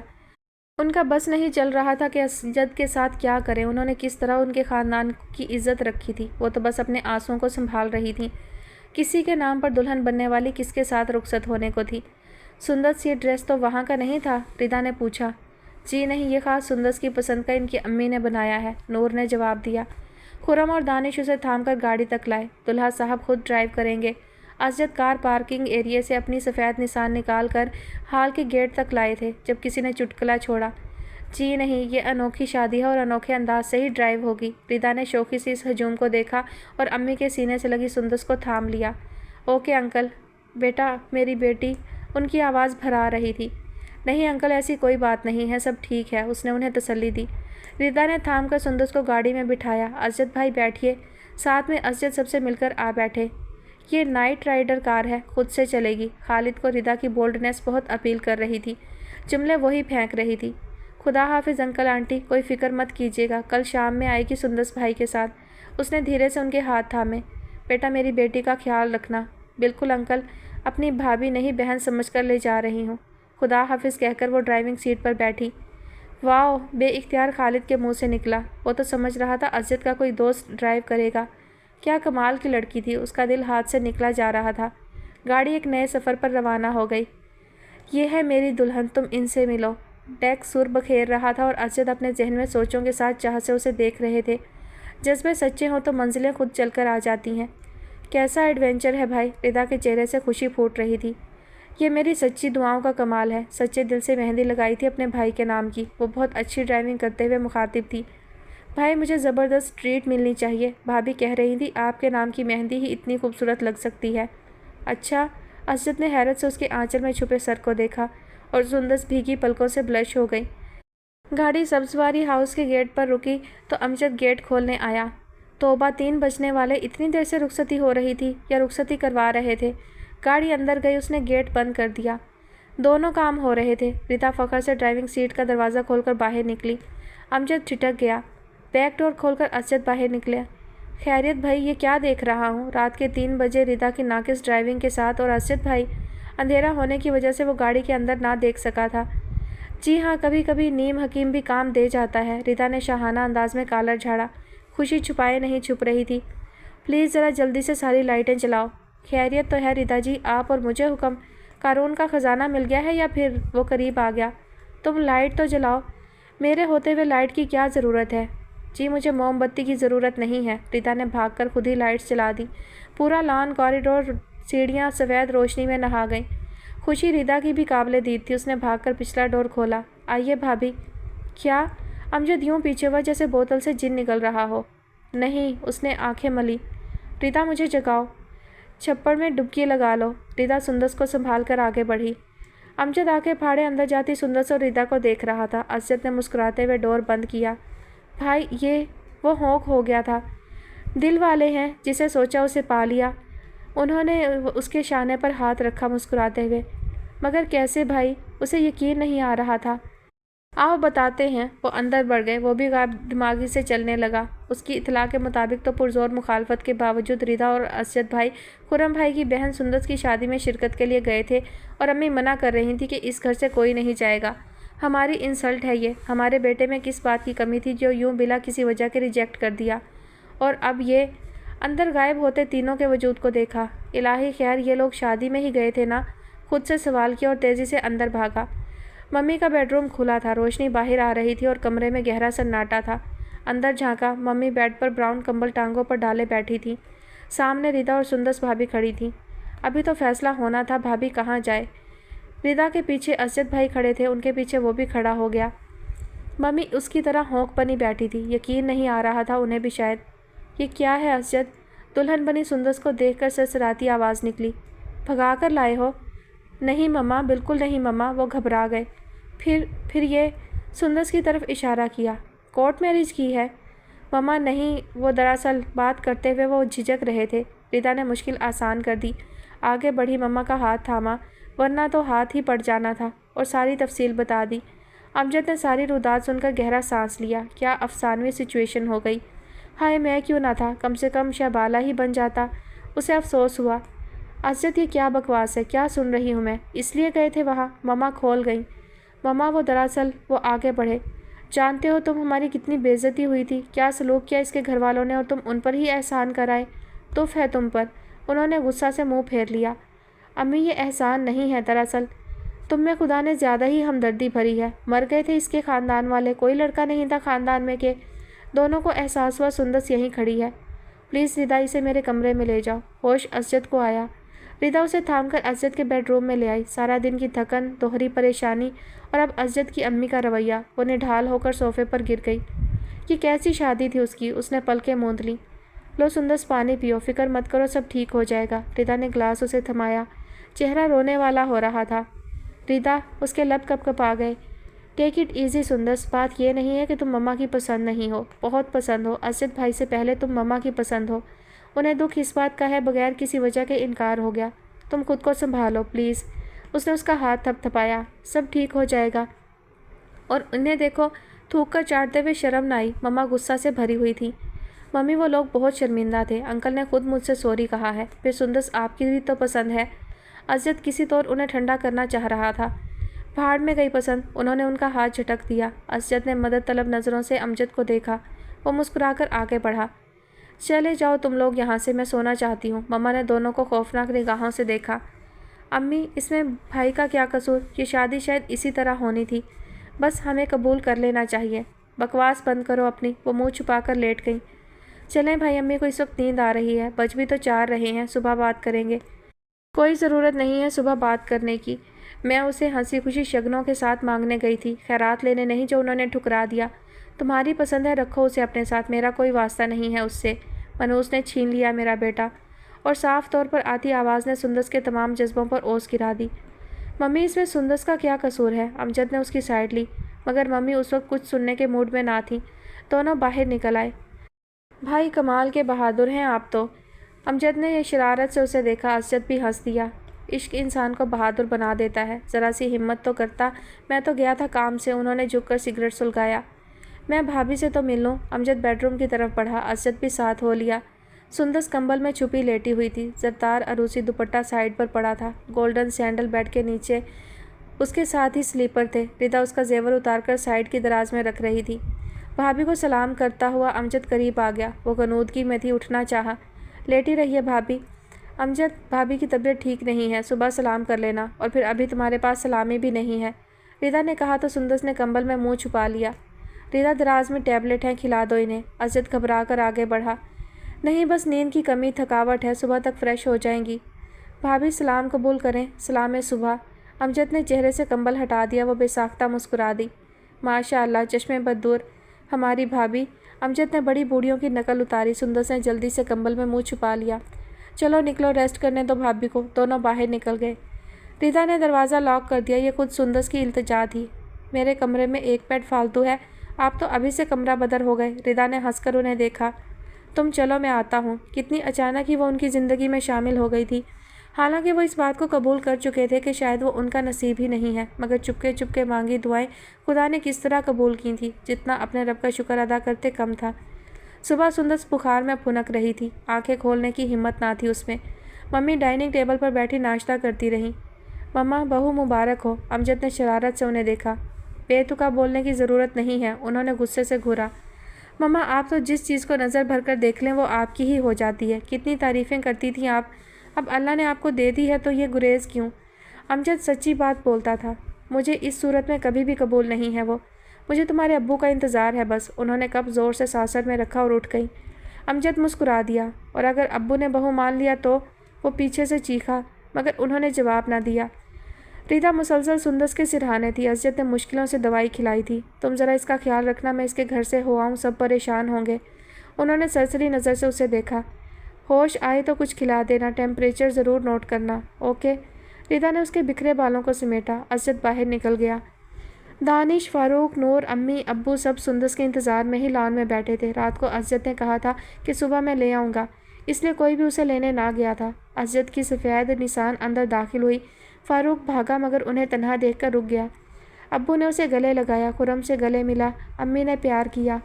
ان کا بس نہیں چل رہا تھا کہ اسجد کے ساتھ کیا کریں۔ انہوں نے کس طرح ان کے خاندان کی عزت رکھی تھی، وہ تو بس اپنے آنسوؤں کو سنبھال رہی تھیں۔ کسی کے نام پر دلہن بننے والی کس کے ساتھ رخصت ہونے کو تھی؟ سندس یہ ڈریس تو وہاں کا نہیں تھا؟ ردا نے پوچھا۔ جی نہیں، یہ خاص سندس کی پسند کا ان کی امی نے بنایا ہے، نور نے جواب دیا۔ خرم اور دانش اسے تھام کر گاڑی تک لائے۔ دلہا صاحب خود ڈرائیو کریں گے۔ اسجد کار پارکنگ ایریے سے اپنی سفید نسان نکال کر ہال کے گیٹ تک لائے تھے جب کسی نے چٹکلا چھوڑا۔ جی نہیں، یہ انوکھی شادی ہے اور انوکھے انداز سے ہی ڈرائیو ہوگی۔ ردا نے شوخی سے اس ہجوم کو دیکھا اور امی کے سینے سے لگی سندس کو تھام لیا۔ Okay uncle. بیٹا، میری بیٹی، ان کی آواز بھرا رہی تھی۔ نہیں انکل، ایسی کوئی بات نہیں ہے، سب ٹھیک ہے، اس نے انہیں تسلی دی۔ ردا نے تھام کر سندس کو گاڑی میں بٹھایا۔ اسجد بھائی بیٹھیے۔ ساتھ میں اسجد سب سے مل کر آ بیٹھے۔ یہ نائٹ رائڈر کار ہے، خود سے چلے گی۔ خالد کو ردا کی بولڈنیس بہت اپیل کر رہی تھی، جملے وہی پھینک رہی تھی۔ خدا حافظ انکل آنٹی، کوئی فکر مت کیجیے گا، کل شام میں آئے گی سندس بھائی کے ساتھ۔ اس نے دھیرے سے ان کے ہاتھ تھامے۔ بیٹا، میری بیٹی کا خیال رکھنا۔ بالکل انکل، اپنی بھابھی نہیں بہن سمجھ کر لے جا رہی ہوں۔ خدا حافظ کہہ کر وہ ڈرائیونگ سیٹ پر بیٹھی۔ واؤ، بے اختیار خالد کے منہ سے نکلا۔ وہ تو سمجھ رہا تھا اسجد کا کوئی دوست ڈرائیو کرے گا۔ کیا کمال کی لڑکی تھی، اس کا دل ہاتھ سے نکلا جا رہا تھا۔ گاڑی ایک نئے سفر پر روانہ ہو گئی۔ یہ ہے میری دلہن، تم ان سے ملو۔ ڈیک سر بکھیر رہا تھا اور اسجد اپنے ذہن میں سوچوں کے ساتھ چاہ سے اسے دیکھ رہے تھے۔ جذبے سچے ہوں تو منزلیں خود چل کر آ جاتی ہیں۔ کیسا ایڈونچر ہے بھائی، ردا کے چہرے سے خوشی پھوٹ رہی تھی۔ یہ میری سچی دعاؤں کا کمال ہے۔ سچے دل سے مہندی لگائی تھی اپنے بھائی کے نام کی۔ وہ بہت اچھی ڈرائیونگ کرتے ہوئے مخاطب تھی۔ بھائی، مجھے زبردست ٹریٹ ملنی چاہیے۔ بھابھی کہہ رہی تھی آپ کے نام کی مہندی ہی اتنی خوبصورت لگ سکتی ہے۔ اچھا؟ اسجد نے حیرت سے اس کے آنچل میں چھپے سر کو دیکھا اور سندس بھیگی پلکوں سے بلش ہو گئی۔ گاڑی سبزواری ہاؤس کے گیٹ پر رکی تو امجد گیٹ کھولنے آیا۔ توبہ، 3 بجنے والے، اتنی دیر سے رخصتی ہو رہی تھی یا رخصتی کروا رہے تھے؟ گاڑی اندر گئی، اس نے گیٹ بند کر دیا۔ دونوں کام ہو رہے تھے۔ ردا فخر سے ڈرائیونگ سیٹ کا دروازہ کھول کر باہر نکلی۔ امجد ٹھٹک گیا۔ بیک ڈور کھول کر اسجد باہر نکلے۔ خیریت بھائی، یہ کیا دیکھ رہا ہوں؟ رات کے 3 بجے ردا کی ناقص ڈرائیونگ کے ساتھ اور اسجد بھائی، اندھیرا ہونے کی وجہ سے وہ گاڑی کے اندر نہ دیکھ سکا تھا۔ جی ہاں، کبھی کبھی نیم حکیم بھی کام دے جاتا ہے۔ ردا نے شاہانہ انداز میں کالر جھاڑا۔ خوشی چھپائے نہیں چھپ رہی تھی۔ پلیز ذرا جلدی سے ساری لائٹیں جلاؤ۔ خیریت تو ہے ردا جی، آپ اور مجھے حکم؟ قارون کا خزانہ مل گیا ہے یا پھر وہ قریب آ گیا؟ تم لائٹ تو جلاؤ۔ میرے ہوتے ہوئے لائٹ کی کیا ضرورت ہے؟ جی مجھے موم بتی کی ضرورت نہیں ہے۔ ردا نے بھاگ کر خود ہی لائٹس جلا دیں۔ پورا لان، کوریڈور، سیڑھیاں سفید روشنی میں نہا گئیں۔ خوشی ردا کی بھی قابل دید تھی۔ اس نے بھاگ کر پچھلا ڈور کھولا۔ آئیے بھابھی۔ کیا؟ امجد یوں پیچھے ہوا جیسے بوتل سے جن نکل رہا ہو۔ نہیں، اس نے آنکھیں ملی۔ ردا مجھے جگاؤ۔ چھپڑ میں ڈبکی لگا لو۔ ردا سندس کو سنبھال کر آگے بڑھی۔ امجد آنکھیں پھاڑے اندر جاتی سندس اور ردا کو دیکھ رہا تھا۔ اسجد نے مسکراتے ہوئے ڈور بند کیا۔ بھائی، یہ وہ ہونک ہو گیا تھا۔ دل والے ہیں، جسے سوچا اسے پا لیا۔ انہوں نے اس کے شانے پر ہاتھ رکھا مسکراتے ہوئے۔ مگر کیسے بھائی؟ اسے یقین نہیں آ رہا تھا۔ آؤ بتاتے ہیں۔ وہ اندر بڑھ گئے۔ وہ بھی غائب دماغی سے چلنے لگا۔ اس کی اطلاع کے مطابق تو پرزور مخالفت کے باوجود ردا اور اسجد بھائی خرم بھائی کی بہن سندس کی شادی میں شرکت کے لیے گئے تھے اور امی منع کر رہی تھی کہ اس گھر سے کوئی نہیں جائے گا۔ ہماری انسلٹ ہے یہ۔ ہمارے بیٹے میں کس بات کی کمی تھی جو یوں بلا کسی وجہ کے ریجیکٹ کر دیا؟ اور اب یہ اندر غائب ہوتے تینوں کے وجود کو دیکھا۔ الہی خیر، یہ لوگ شادی میں ہی گئے تھے نا؟ خود سے سوال کیا اور تیزی سے اندر بھاگا۔ ممی کا بیڈ روم کھلا تھا۔ روشنی باہر آ رہی تھی اور کمرے میں گہرا سناٹا تھا۔ اندر جھانکا۔ ممی بیڈ پر براؤن کمبل ٹانگوں پر ڈالے بیٹھی تھی۔ سامنے ردا اور سندس بھابھی کھڑی تھیں۔ ابھی تو فیصلہ ہونا تھا بھابھی کہاں جائے۔ ردا کے پیچھے اسجد بھائی کھڑے تھے، ان کے پیچھے وہ بھی کھڑا ہو گیا۔ ممی اس کی طرح ہونک بنی بیٹھی تھی۔ یقین نہیں آ رہا تھا انہیں بھی شاید۔ یہ کیا ہے اسجد؟ دلہن بنی سندس کو دیکھ کر سرسراتی آواز نکلی۔ بھگا کر لائے ہو؟ نہیں مما، بالکل نہیں مما، وہ گھبرا گئے۔ پھر یہ سندس کی طرف اشارہ کیا۔ کورٹ میرج کی ہے؟ مما نہیں، وہ دراصل بات کرتے ہوئے وہ جھجک رہے تھے۔ ردا نے مشکل آسان کر دی۔ آگے بڑھی، مما کا ہاتھ تھاما، ورنہ تو ہاتھ ہی پڑ جانا تھا، اور ساری تفصیل بتا دی۔ امجد نے ساری رودات سن کر گہرا سانس لیا۔ کیا افسانوی سچویشن ہو گئی۔ ہائے میں کیوں نہ تھا، کم سے کم شہبالہ ہی بن جاتا۔ اسے افسوس ہوا۔ اسجد یہ کیا بکواس ہے، کیا سن رہی ہوں میں؟ اس لیے گئے تھے وہاں؟ مما کھول گئیں۔ مما وہ آگے بڑھے۔ جانتے ہو تم ہماری کتنی بے عزتی ہوئی تھی، کیا سلوک کیا اس کے گھر والوں نے، اور تم ان پر ہی احسان کرائے۔ تف ہے تم پر۔ انہوں نے غصہ سے منہ پھیر لیا۔ امی یہ احسان نہیں ہے، دراصل تم میں خدا نے زیادہ ہی ہمدردی بھری ہے۔ مر گئے تھے اس کے خاندان والے، کوئی لڑکا نہیں تھا خاندان میں کہ دونوں کو احساس ہوا سندس یہیں کھڑی ہے۔ پلیز ردا اسے میرے کمرے میں لے جاؤ۔ ہوش اسجد کو آیا۔ ردا اسے تھام کر اسجد کے بیڈ روم میں لے آئی۔ سارا دن کی تھکن، دوہری پریشانی اور اب اسجد کی امی کا رویہ، وہ نڈھال ہو کر صوفے پر گر گئی۔ یہ کیسی شادی تھی اس کی؟ اس نے پلکیں موند لیں۔ لو سندس پانی پیو، فکر مت کرو، سب ٹھیک ہو جائے گا۔ ردا نے گلاس اسے تھمایا۔ چہرہ رونے والا ہو رہا تھا۔ ردا، اس کے لب کپ کپ آ گئے۔ ٹیک اٹ ایزی سندس، بات یہ نہیں ہے کہ تم مما کی پسند نہیں ہو، بہت پسند ہو۔ اسجد بھائی سے پہلے تم مما کی پسند ہو۔ انہیں دکھ اس بات کا ہے، بغیر کسی وجہ کے انکار ہو گیا۔ تم خود کو سنبھالو پلیز۔ اس نے اس کا ہاتھ تھپ تھپایا۔ سب ٹھیک ہو جائے گا۔ اور انہیں دیکھو، تھوک کر چاٹتے ہوئے شرم نہ آئی؟ مما غصہ سے بھری ہوئی تھی۔ ممی وہ لوگ بہت شرمندہ تھے، انکل نے خود مجھ سے سوری کہا ہے۔ پھر سندس آپ کی بھی تو پسند ہے۔ اسجد کسی طور انہیں ٹھنڈا کرنا چاہ رہا تھا۔ پہاڑ میں گئی پسند۔ انہوں نے ان کا ہاتھ جھٹک دیا۔ اسجد نے مدد طلب نظروں سے امجد کو دیکھا۔ وہ مسکرا کر آگے بڑھا۔ چلے جاؤ تم لوگ یہاں سے، میں سونا چاہتی ہوں۔ مما نے دونوں کو خوفناک نگاہوں سے دیکھا۔ امی، اس میں بھائی کا کیا قصور؟ یہ شادی شاید اسی طرح ہونی تھی، بس ہمیں قبول کر لینا چاہیے۔ بکواس بند کرو اپنی۔ وہ منہ چھپا کر لیٹ گئیں۔ چلیں بھائی، امی کو اس وقت نیند آ رہی ہے، بج بھی تو 4 رہے ہیں، صبح بات کریں گے۔ کوئی ضرورت نہیں ہے صبح بات کرنے کی، میں اسے ہنسی خوشی شگنوں کے ساتھ مانگنے گئی تھی، خیرات لینے نہیں جو انہوں نے ٹھکرا دیا۔ تمہاری پسند ہے، رکھو اسے اپنے ساتھ، میرا کوئی واسطہ نہیں ہے اس سے۔ منوس نے چھین لیا میرا بیٹا۔ اور صاف طور پر آتی آواز نے سندس کے تمام جذبوں پر اوس گرا دی۔ ممی، اس میں سندس کا کیا قصور ہے؟ امجد نے اس کی سائڈ لی، مگر ممی اس وقت کچھ سننے کے موڈ میں نہ تھیں۔ دونوں باہر نکل آئے۔ بھائی کمال کے بہادر ہیں آپ تو۔ امجد نے شرارت سے اسے دیکھا۔ اسجد بھی ہنس دیا۔ عشق انسان کو بہادر بنا دیتا ہے، ذرا سی ہمت تو کرتا۔ میں تو گیا تھا کام سے۔ انہوں نے جھک کر سگریٹ سلگایا۔ میں بھابھی سے تو مل لوں۔ امجد بیڈ روم کی طرف بڑھا۔ اسجد بھی ساتھ ہو لیا۔ سندس کمبل میں چھپی لیٹی ہوئی تھی۔ زردار عروسی دوپٹہ سائڈ پر پڑا تھا۔ گولڈن سینڈل بیڈ کے نیچے، اس کے ساتھ ہی سلیپر تھے۔ ردا اس کا زیور اتار کر سائڈ کی دراز میں رکھ رہی تھی۔ بھابھی کو سلام کرتا ہوا امجد قریب آ گیا۔ وہ غنودگی میں تھی، اٹھنا چاہا۔ لیٹی رہیے بھابھی۔ امجد، بھابھی کی طبیعت ٹھیک نہیں ہے، صبح سلام کر لینا، اور پھر ابھی تمہارے پاس سلامی بھی نہیں ہے، ردا نے کہا تو سندس نے کمبل میں منہ چھپا لیا۔ ردا، دراز میں ٹیبلٹ ہیں، کھلا دو انہیں۔ اسجد گھبرا کر آگے بڑھا۔ نہیں، بس نیند کی کمی، تھکاوٹ ہے، صبح تک فریش ہو جائیں گی۔ بھابھی سلام قبول کریں۔ سلام صبح۔ امجد نے چہرے سے کمبل ہٹا دیا۔ وہ بے ساختہ مسکرا دی۔ ماشاء اللہ، چشمے بددور ہماری بھابھی۔ امجد نے بڑی بوڑھیوں کی نقل اتاری۔ سندس نے جلدی سے کمبل میں منہ چھپا لیا۔ چلو نکلو، ریسٹ کرنے دو بھابھی کو۔ دونوں باہر نکل گئے۔ ردا نے دروازہ لاک کر دیا۔ یہ خود سندس کی التجا تھی۔ میرے کمرے میں ایک بیڈ فالتو ہے، آپ تو ابھی سے کمرہ بدر ہو گئے۔ ردا نے ہنس کر انہیں دیکھا۔ تم چلو، میں آتا ہوں۔ کتنی اچانک ہی وہ ان کی زندگی میں شامل ہو گئی تھی۔ حالانکہ وہ اس بات کو قبول کر چکے تھے کہ شاید وہ ان کا نصیب ہی نہیں ہے، مگر چپکے چپکے مانگی دعائیں خدا نے کس طرح قبول کی تھیں، جتنا اپنے رب کا شکر ادا کرتے کم تھا۔ صبح سندس بخار میں پھنک رہی تھی، آنکھیں کھولنے کی ہمت نہ تھی اس میں۔ ممی ڈائننگ ٹیبل پر بیٹھی ناشتہ کرتی رہیں۔ مما، بہو مبارک ہو۔ امجد نے شرارت سے انہیں دیکھا۔ بے تکا بولنے کی ضرورت نہیں ہے، انہوں نے غصے سے گھورا۔ مما، آپ تو جس چیز کو نظر بھر کر دیکھ لیں وہ آپ کی ہی ہو جاتی ہے، کتنی تعریفیں کرتی تھیں آپ، اب اللہ نے آپ کو دے دی ہے تو یہ گریز کیوں؟ امجد سچی بات بولتا تھا، مجھے اس صورت میں کبھی بھی قبول نہیں ہے وہ، مجھے تمہارے ابو کا انتظار ہے بس۔ انہوں نے کپ زور سے ساسر میں رکھا اور اٹھ گئی۔ امجد مسکرا دیا۔ اور اگر ابو نے بہو مان لیا تو؟ وہ پیچھے سے چیخا، مگر انہوں نے جواب نہ دیا۔ ردا مسلسل سندس کے سرہانے تھی۔ اسجد نے مشکلوں سے دوائی کھلائی تھی۔ تم ذرا اس کا خیال رکھنا، میں اس کے گھر سے ہو آؤں، سب پریشان ہوں گے۔ انہوں نے سرسری نظر سے اسے دیکھا۔ ہوش آئے تو کچھ کھلا دینا، ٹیمپریچر ضرور نوٹ کرنا، اوکے؟ ردا نے اس کے بکھرے بالوں کو سمیٹا۔ اسجد باہر نکل گیا۔ دانش، فاروق، نور، امی، ابو سب سندس کے انتظار میں ہی لان میں بیٹھے تھے۔ رات کو اسجد نے کہا تھا کہ صبح میں لے آؤں گا، اس لیے کوئی بھی اسے لینے نہ گیا تھا۔ اسجد کی سفید نسان اندر داخل ہوئی۔ فاروق بھاگا مگر انہیں تنہا دیکھ کر رک گیا۔ ابو نے اسے گلے لگایا، خرم سے گلے ملا۔ امی نے پیار کیا۔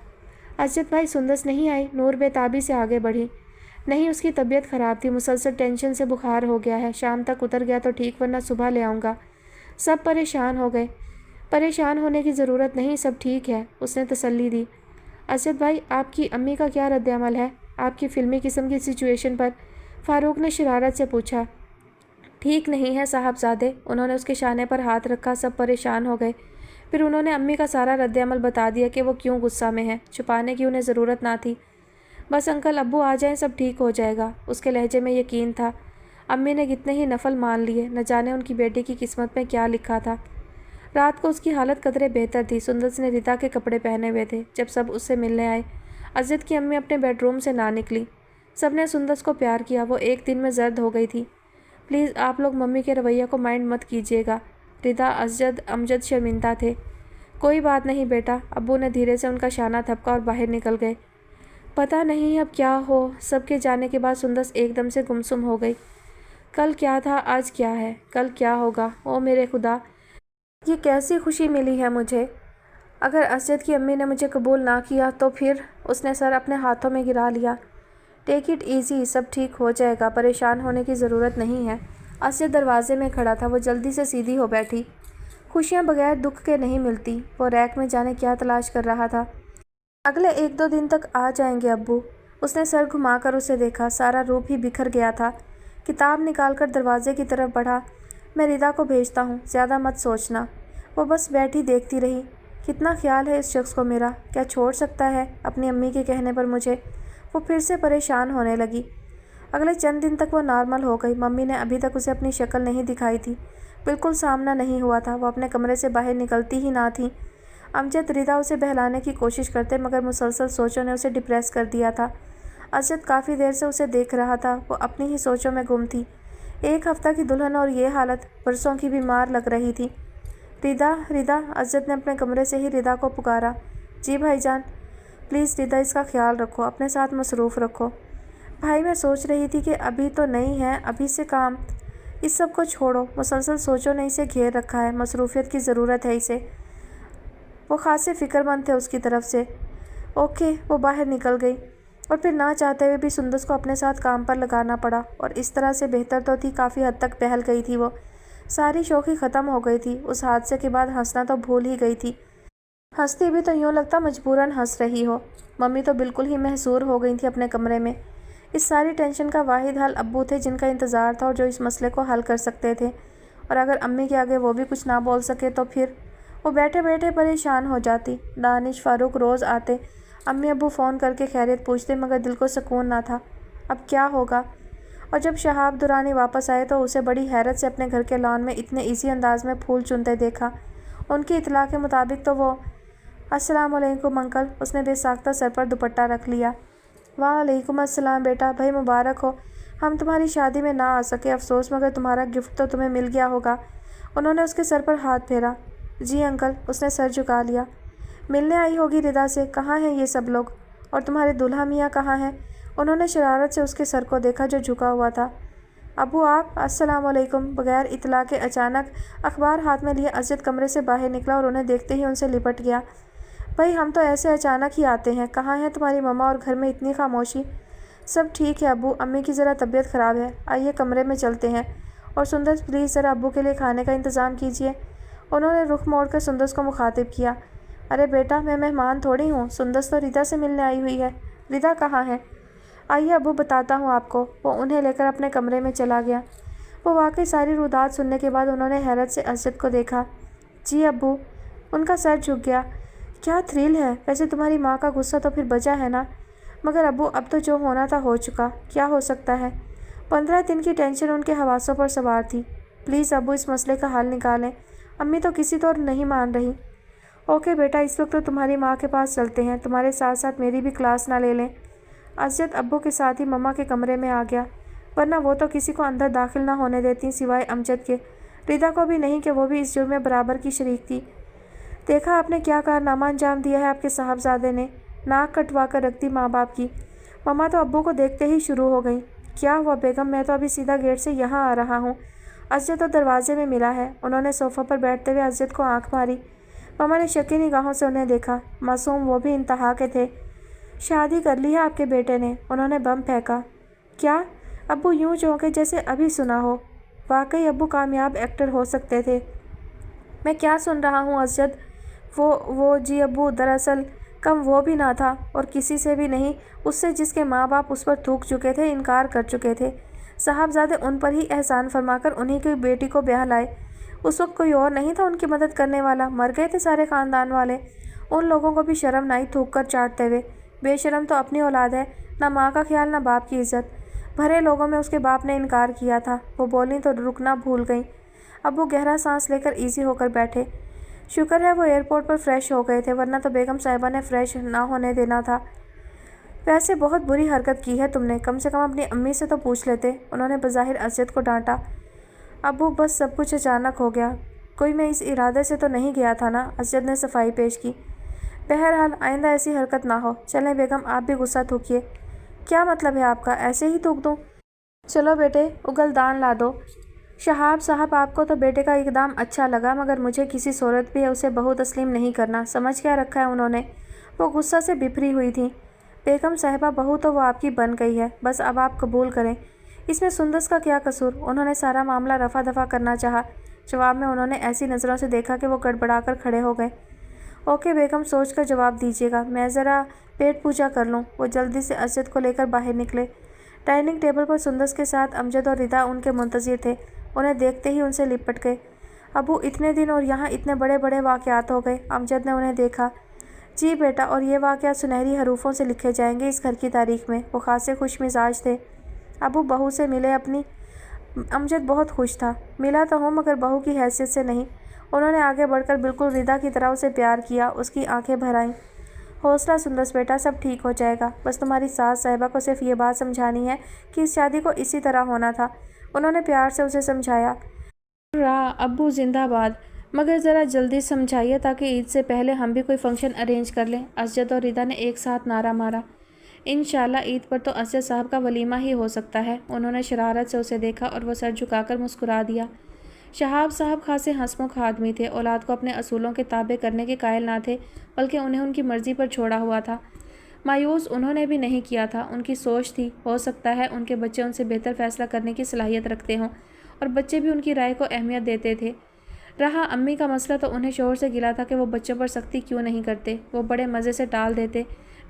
अजद भाई, सुंदस नहीं आई? नूर बेताबी से आगे बढ़ी। नहीं, उसकी तबीयत ख़राब थी, मुसलसल टेंशन से बुखार हो गया है, शाम तक उतर गया तो ठीक, वरना सुबह ले आऊँगा। सब परेशान हो गए। परेशान होने की ज़रूरत नहीं, सब ठीक है, उसने तसल्ली दी। अजद भाई, आपकी अम्मी का क्या रद्द-ए-अमल है आपकी फिल्मी किस्म की सिचुएशन पर? फारूक ने शरारत से पूछा। ठीक नहीं है साहबजादे, उन्होंने उसके शाने पर हाथ रखा। सब परेशान हो गए। फिर उन्होंने अम्मी का सारा रद्द-ए-अमल बता दिया कि वो क्यों गुस्सा में है। छुपाने की उन्हें ज़रूरत ना थी। बस अंकल अब्बू आ जाएं, सब ठीक हो जाएगा। उसके लहजे में यकीन था। अम्मी ने कितने ही नफल मान लिए, न जाने उनकी बेटी की किस्मत में क्या लिखा था। रात को उसकी हालत कतरे बेहतर थी। सुंदस ने रिता के कपड़े पहने हुए थे जब सब उससे मिलने आए। अजद की अम्मी अपने बेडरूम से ना निकली। सब ने सुंदस को प्यार किया। वो एक दिन में जर्द हो गई थी। प्लीज़ आप लोग मम्मी के रवैया को माइंड मत कीजिएगा। रिता, अजद, अमजद शर्मिंदा थे। कोई बात नहीं बेटा, अब्बू ने धीरे से उनका शाना थपका और बाहर निकल गए। पता नहीं अब क्या हो। सबके जाने के बाद सुंदस एकदम से गुमसुम हो गई। कल क्या था, आज क्या है, कल क्या होगा? ओ मेरे खुदा, ये कैसी खुशी मिली है मुझे। अगर असद की अम्मी ने मुझे कबूल ना किया तो फिर? उसने सर अपने हाथों में गिरा लिया। टेक इट ईजी, सब ठीक हो जाएगा, परेशान होने की ज़रूरत नहीं है। असद दरवाजे में खड़ा था। वो जल्दी से सीधी हो बैठी। खुशियाँ बगैर दुख के नहीं मिलती। वो रैक में जाने क्या तलाश कर रहा था। अगले 1-2 दिन तक आ जाएंगे अब्बू। उसने सर घुमाकर उसे देखा। सारा रूप ही बिखर गया था। किताब निकालकर दरवाजे की तरफ बढ़ा। मैं रिदा को भेजता हूँ, ज़्यादा मत सोचना। वो बस बैठी देखती रही। कितना ख्याल है इस शख्स को मेरा, क्या छोड़ सकता है अपनी अम्मी के कहने पर मुझे? वो फिर से परेशान होने लगी। अगले चंद दिन तक वो नॉर्मल हो गई। मम्मी ने अभी तक उसे अपनी शक्ल नहीं दिखाई थी, बिल्कुल सामना नहीं हुआ था। वो अपने कमरे से बाहर निकलती ही ना थी। अमजद, रिदा उसे बहलाने की कोशिश करते, मगर मुसलसल सोचों ने उसे डिप्रेस कर दिया था। अजद काफ़ी देर से उसे देख रहा था। वो अपनी ही सोचों में गुम थी। 1 हफ्ता की दुल्हन और ये हालत, बरसों की बीमार लग रही थी। रिदा, रिदा, अजद ने अपने कमरे से ही रिदा को पुकारा। जी भाईजान। प्लीज़ रिदा, इसका ख्याल रखो, अपने साथ मसरूफ़ रखो। भाई, मैं सोच रही थी कि अभी तो नहीं है, अभी से काम। इस सब को छोड़ो, मुसलसल सोचों ने इसे घेर रखा है, मसरूफियत की ज़रूरत है इसे। वो खासे फ़िक्रमंद थे उसकी तरफ से। ओके, वो बाहर निकल गई और फिर ना चाहते हुए भी सुंदस को अपने साथ काम पर लगाना पड़ा। और इस तरह से बेहतर तो थी, काफ़ी हद तक बहल गई थी वो। सारी शौक़ी ख़त्म हो गई थी। उस हादसे के बाद हंसना तो भूल ही गई थी। हंसती भी तो यूँ लगता मजबूरन हंस रही हो। मम्मी तो बिल्कुल ही महसूर हो गई थी अपने कमरे में। इस सारी टेंशन का वाहिद हल अब्बू थे, जिनका इंतज़ार था और जो इस मसले को हल कर सकते थे। और अगर अम्मी के आगे वो भी कुछ ना बोल सके तो फिर वो बैठे बैठे परेशान हो जाती। दानिश, फ़ारूक रोज़ आते, अम्मी अब्बू फ़ोन करके खैरियत पूछते, मगर दिल को सुकून ना था। अब क्या होगा? और जब शहाब दुरानी वापस आए तो उसे बड़ी हैरत से अपने घर के लॉन में इतने इजी अंदाज में फूल चुनते देखा। उनकी इतला के मुताबिक तो वो अस्सलामुअलैकुम अंकल। उसने बेसाख्ता सर पर दुपट्टा रख लिया। वालेकुम अस्सलाम बेटा, भाई मुबारक हो। हम तुम्हारी शादी में ना आ सके, अफसोस, मगर तुम्हारा गिफ्ट तो तुम्हें मिल गया होगा। उन्होंने उसके सर पर हाथ फेरा। जी अंकल। उसने सर झुका लिया। मिलने आई होगी रिदा से। कहाँ हैं ये सब लोग? और तुम्हारे दूल्हा मियाँ कहाँ हैं? उन्होंने शरारत से उसके सर को देखा जो झुका हुआ था। अबू आप? अस्सलामुअलैकुम। बगैर इतला के अचानक अखबार हाथ में लिए अजद कमरे से बाहर निकला और उन्हें देखते ही उनसे लिपट गया। भाई, हम तो ऐसे अचानक ही आते हैं। कहाँ हैं तुम्हारी मम्मा और घर में इतनी खामोशी? सब ठीक है अबू, अम्मी की ज़रा तबीयत ख़राब है। आइए कमरे में चलते हैं। और सुंदस, प्लीज़ ज़रा अब्बू के लिए खाने का इंतज़ाम कीजिए। उन्होंने रुख मोड़कर सुंदस को मुखातिब किया। अरे बेटा, मैं मेहमान थोड़ी हूँ। सुंदस तो रिदा से मिलने आई हुई है। रिदा कहाँ है? आइए अब्बू, बताता हूँ आपको। वो उन्हें लेकर अपने कमरे में चला गया। वो वाकई सारी रुदात सुनने के बाद उन्होंने हैरत से अजद को देखा। जी अब्बू। उनका सर झुक गया। क्या थ्रिल है। वैसे तुम्हारी माँ का गुस्सा तो फिर बचा है ना? मगर अब्बू, अब तो जो होना था हो चुका, क्या हो सकता है? 15 दिन की टेंशन उनके हवासों पर सवार थी। प्लीज़ अब्बू, इस मसले का हल निकालें। अम्मी तो किसी तौर नहीं मान रही। ओके बेटा, इस वक्त तो तुम्हारी माँ के पास चलते हैं। तुम्हारे साथ साथ मेरी भी क्लास ना ले लें। अजद अब्बू के साथ ही मम्मा के कमरे में आ गया, वरना वो तो किसी को अंदर दाखिल ना होने देती सिवाय अमजद के। रिदा को भी नहीं कि वो भी इस जुर्म में बराबर की शरीक थी। देखा आपने क्या कारनामा अंजाम दिया है आपके साहबजादे ने। नाक कटवा कर रख दी माँ बाप की। मम्मा तो अब्बू को देखते ही शुरू हो गई। क्या हुआ बेगम? मैं तो अभी सीधा गेट से यहाँ आ रहा हूँ। अजद तो दरवाजे में मिला है। उन्होंने सोफ़ा पर बैठते हुए अजद को आंख मारी। मम्मा ने शकी निगाहों से उन्हें देखा। मासूम, वो भी इंतहा के थे। شادی کر لی ہے آپ کے بیٹے نے، انہوں نے بم پھینکا۔ کیا؟ ابو یوں چونکے جیسے ابھی سنا ہو۔ واقعی ابو کامیاب ایکٹر ہو سکتے تھے۔ میں کیا سن رہا ہوں اسجد؟ وہ جی ابو، دراصل کم وہ بھی نہ تھا، اور کسی سے بھی نہیں، اس سے جس کے ماں باپ اس پر تھوک چکے تھے، انکار کر چکے تھے۔ صاحبزادے ان پر ہی احسان فرما کر انہی کی بیٹی کو بیاہ لائے۔ اس وقت کوئی اور نہیں تھا ان کی مدد کرنے والا، مر گئے تھے سارے خاندان والے۔ ان لوگوں کو بھی شرم نہ آئی تھوک کر چاٹتے ہوئے۔ بے شرم تو اپنی اولاد ہے، نہ ماں کا خیال نہ باپ کی عزت۔ بھرے لوگوں میں اس کے باپ نے انکار کیا تھا۔ وہ بولیں تو رکنا بھول گئیں۔ ابو گہرا سانس لے کر ایزی ہو کر بیٹھے۔ شکر ہے وہ ایئرپورٹ پر فریش ہو گئے تھے، ورنہ تو بیگم صاحبہ نے فریش نہ ہونے دینا تھا۔ ویسے بہت بری حرکت کی ہے تم نے، کم سے کم اپنی امی سے تو پوچھ لیتے، انہوں نے بظاہر اسجد کو ڈانٹا۔ ابو بس سب کچھ اچانک ہو گیا، کوئی میں اس ارادے سے تو نہیں گیا تھا نا، اسجد نے صفائی پیش کی۔ بہرحال آئندہ ایسی حرکت نہ ہو۔ چلیں بیگم آپ بھی غصہ تھوکیے۔ کیا مطلب ہے آپ کا؟ ایسے ہی تھوک دوں؟ چلو بیٹے اگل دان لا دو۔ شہاب صاحب آپ کو تو بیٹے کا اقدام اچھا لگا، مگر مجھے کسی صورت بھی اسے بہو تسلیم نہیں کرنا۔ سمجھ کیا رکھا ہے انہوں نے؟ وہ غصہ سے بپھری ہوئی تھیں۔ بیگم صاحبہ بہو تو وہ آپ کی بن گئی ہے، بس اب آپ قبول کریں۔ اس میں سندس کا کیا قصور؟ انہوں نے سارا معاملہ رفع دفع کرنا چاہا۔ جواب میں انہوں نے ایسی نظروں سے دیکھا کہ وہ گڑبڑا کر کھڑے ہو گئے۔ اوکے بیگم، سوچ کر جواب دیجیے گا، میں ذرا پیٹ پوجا کر لوں۔ وہ جلدی سے اسجد کو لے کر باہر نکلے۔ ڈائننگ ٹیبل پر سندس کے ساتھ امجد اور ردا ان کے منتظر تھے۔ انہیں دیکھتے ہی ان سے لپٹ گئے۔ ابو اتنے دن اور یہاں اتنے بڑے بڑے واقعات ہو گئے۔ امجد نے انہیں دیکھا۔ جی بیٹا، اور یہ واقعات سنہری حروفوں سے لکھے جائیں گے اس گھر کی تاریخ میں۔ وہ خاصے خوش مزاج تھے۔ ابو بہو سے ملے اپنی؟ امجد بہت خوش تھا۔ ملا تو ہوں مگر بہو کی حیثیت سے نہیں۔ انہوں نے آگے بڑھ کر بالکل ردا کی طرح اسے پیار کیا، اس کی آنکھیں بھر آئیں۔ حوصلہ سندس بیٹا، سب ٹھیک ہو جائے گا، بس تمہاری ساس صاحبہ کو صرف یہ بات سمجھانی ہے کہ اس شادی کو اسی طرح ہونا تھا۔ انہوں نے پیار سے اسے سمجھایا۔ ابو زندہ باد، مگر ذرا جلدی سمجھائیے تاکہ عید سے پہلے ہم بھی کوئی فنکشن ارینج کر لیں۔ اسجد اور ردا نے ایک ساتھ نعرہ مارا۔ انشاءاللہ عید پر تو اسجد صاحب کا ولیمہ ہی ہو سکتا ہے۔ انہوں نے شرارت سے اسے دیکھا اور وہ سر جھکا کر مسکرا دیا۔ شہاب صاحب خاصے ہنسمکھ آدمی تھے، اولاد کو اپنے اصولوں کے تابع کرنے کے قائل نہ تھے، بلکہ انہیں ان کی مرضی پر چھوڑا ہوا تھا۔ مایوس انہوں نے بھی نہیں کیا تھا، ان کی سوچ تھی، ہو سکتا ہے ان کے بچے ان سے بہتر فیصلہ کرنے کی صلاحیت رکھتے ہوں، اور بچے بھی ان کی رائے کو اہمیت دیتے تھے۔ رہا امی کا مسئلہ تو انہیں شوہر سے گلا تھا کہ وہ بچوں پر سختی کیوں نہیں کرتے، وہ بڑے مزے سے ٹال دیتے۔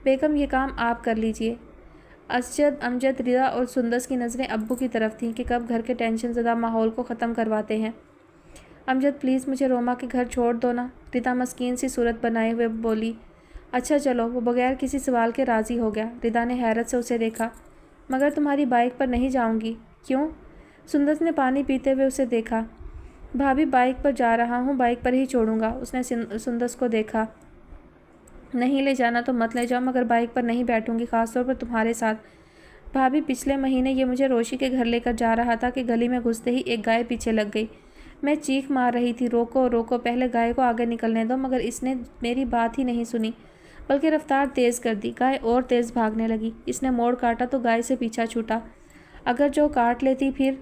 بیگم یہ کام آپ کر لیجئے۔ اسجد، امجد، ردا اور سندس کی نظریں ابو کی طرف تھیں کہ کب گھر کے ٹینشن زدہ ماحول کو ختم کرواتے ہیں۔ امجد پلیز مجھے روما کے گھر چھوڑ دو نا، ردا مسکین سی صورت بنائے ہوئے بولی۔ اچھا چلو، وہ بغیر کسی سوال کے راضی ہو گیا۔ ردا نے حیرت سے اسے دیکھا۔ مگر تمہاری بائک پر نہیں جاؤں گی۔ کیوں؟ سندس نے پانی پیتے ہوئے اسے دیکھا۔ بھابھی بائک پر جا رہا ہوں، بائک پر ہی چھوڑوں گا۔ اس نے سندس کو دیکھا۔ نہیں لے جانا تو مت لے جاؤ، مگر بائک پر نہیں بیٹھوں گی، خاص طور پر تمہارے ساتھ۔ بھابھی پچھلے مہینے یہ مجھے روشی کے گھر لے کر جا رہا تھا کہ گلی میں گھستے ہی ایک گائے پیچھے لگ گئی۔ میں چیخ مار رہی تھی، روکو روکو، پہلے گائے کو آگے نکلنے دو، مگر اس نے میری بات ہی نہیں سنی، بلکہ رفتار تیز کر دی۔ گائے اور تیز بھاگنے لگی۔ اس نے موڑ کاٹا تو گائے سے پیچھا چھوٹا۔ اگر جو کاٹ لیتی پھر؟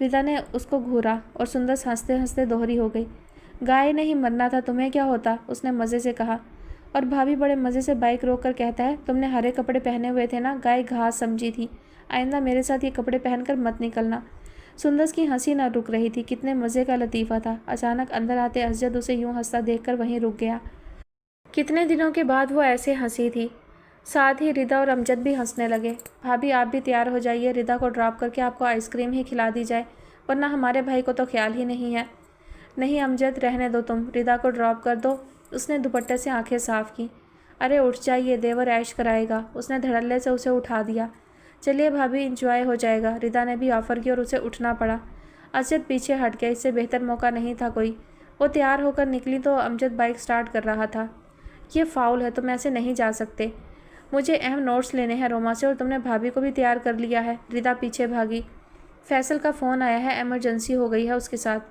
ردا نے اس کو گھورا اور سندس ہنستے ہنستے دوہری ہو گئی۔ گائے نہیں مرنا تھا، تمہیں کیا ہوتا؟ اس نے مزے سے کہا۔ اور بھابھی بڑے مزے سے بائک روک کر کہتا ہے، تم نے ہرے کپڑے پہنے ہوئے تھے نا، گائے گھاس سمجھی تھی، آئندہ میرے ساتھ یہ کپڑے پہن کر مت نکلنا۔ سندس کی ہنسی نہ رک رہی تھی، کتنے مزے کا لطیفہ تھا۔ اچانک اندر آتے اسجد اسے یوں ہنستا دیکھ کر وہیں رک گیا۔ کتنے دنوں کے بعد وہ ایسے ہنسی تھی۔ ساتھ ہی ردا اور امجد بھی ہنسنے لگے۔ بھابھی آپ بھی تیار ہو جائیے، ردا کو ڈراپ کر کے آپ کو آئس کریم ہی کھلا دی جائے، ورنہ ہمارے بھائی کو تو خیال ہی نہیں ہے۔ نہیں امجد، رہنے دو، تم ردا کو ڈراپ کر دو۔ اس نے دوپٹے سے آنکھیں صاف کی۔ ارے اٹھ جائیے، دیور عیش کرائے گا۔ اس نے دھڑلے سے اسے اٹھا دیا۔ چلیے بھابھی، انجوائے ہو جائے گا۔ ردا نے بھی آفر کی اور اسے اٹھنا پڑا۔ اسجد پیچھے ہٹ گیا، اس سے بہتر موقع نہیں تھا کوئی۔ وہ تیار ہو کر نکلی تو امجد بائک سٹارٹ کر رہا تھا۔ یہ فاؤل ہے، تم ایسے نہیں جا سکتے، مجھے اہم نوٹس لینے ہیں روما سے، اور تم نے بھابھی کو بھی تیار کر لیا ہے۔ ردا پیچھے بھاگی۔ فیصل کا فون آیا ہے، ایمرجنسی ہو گئی ہے اس کے ساتھ۔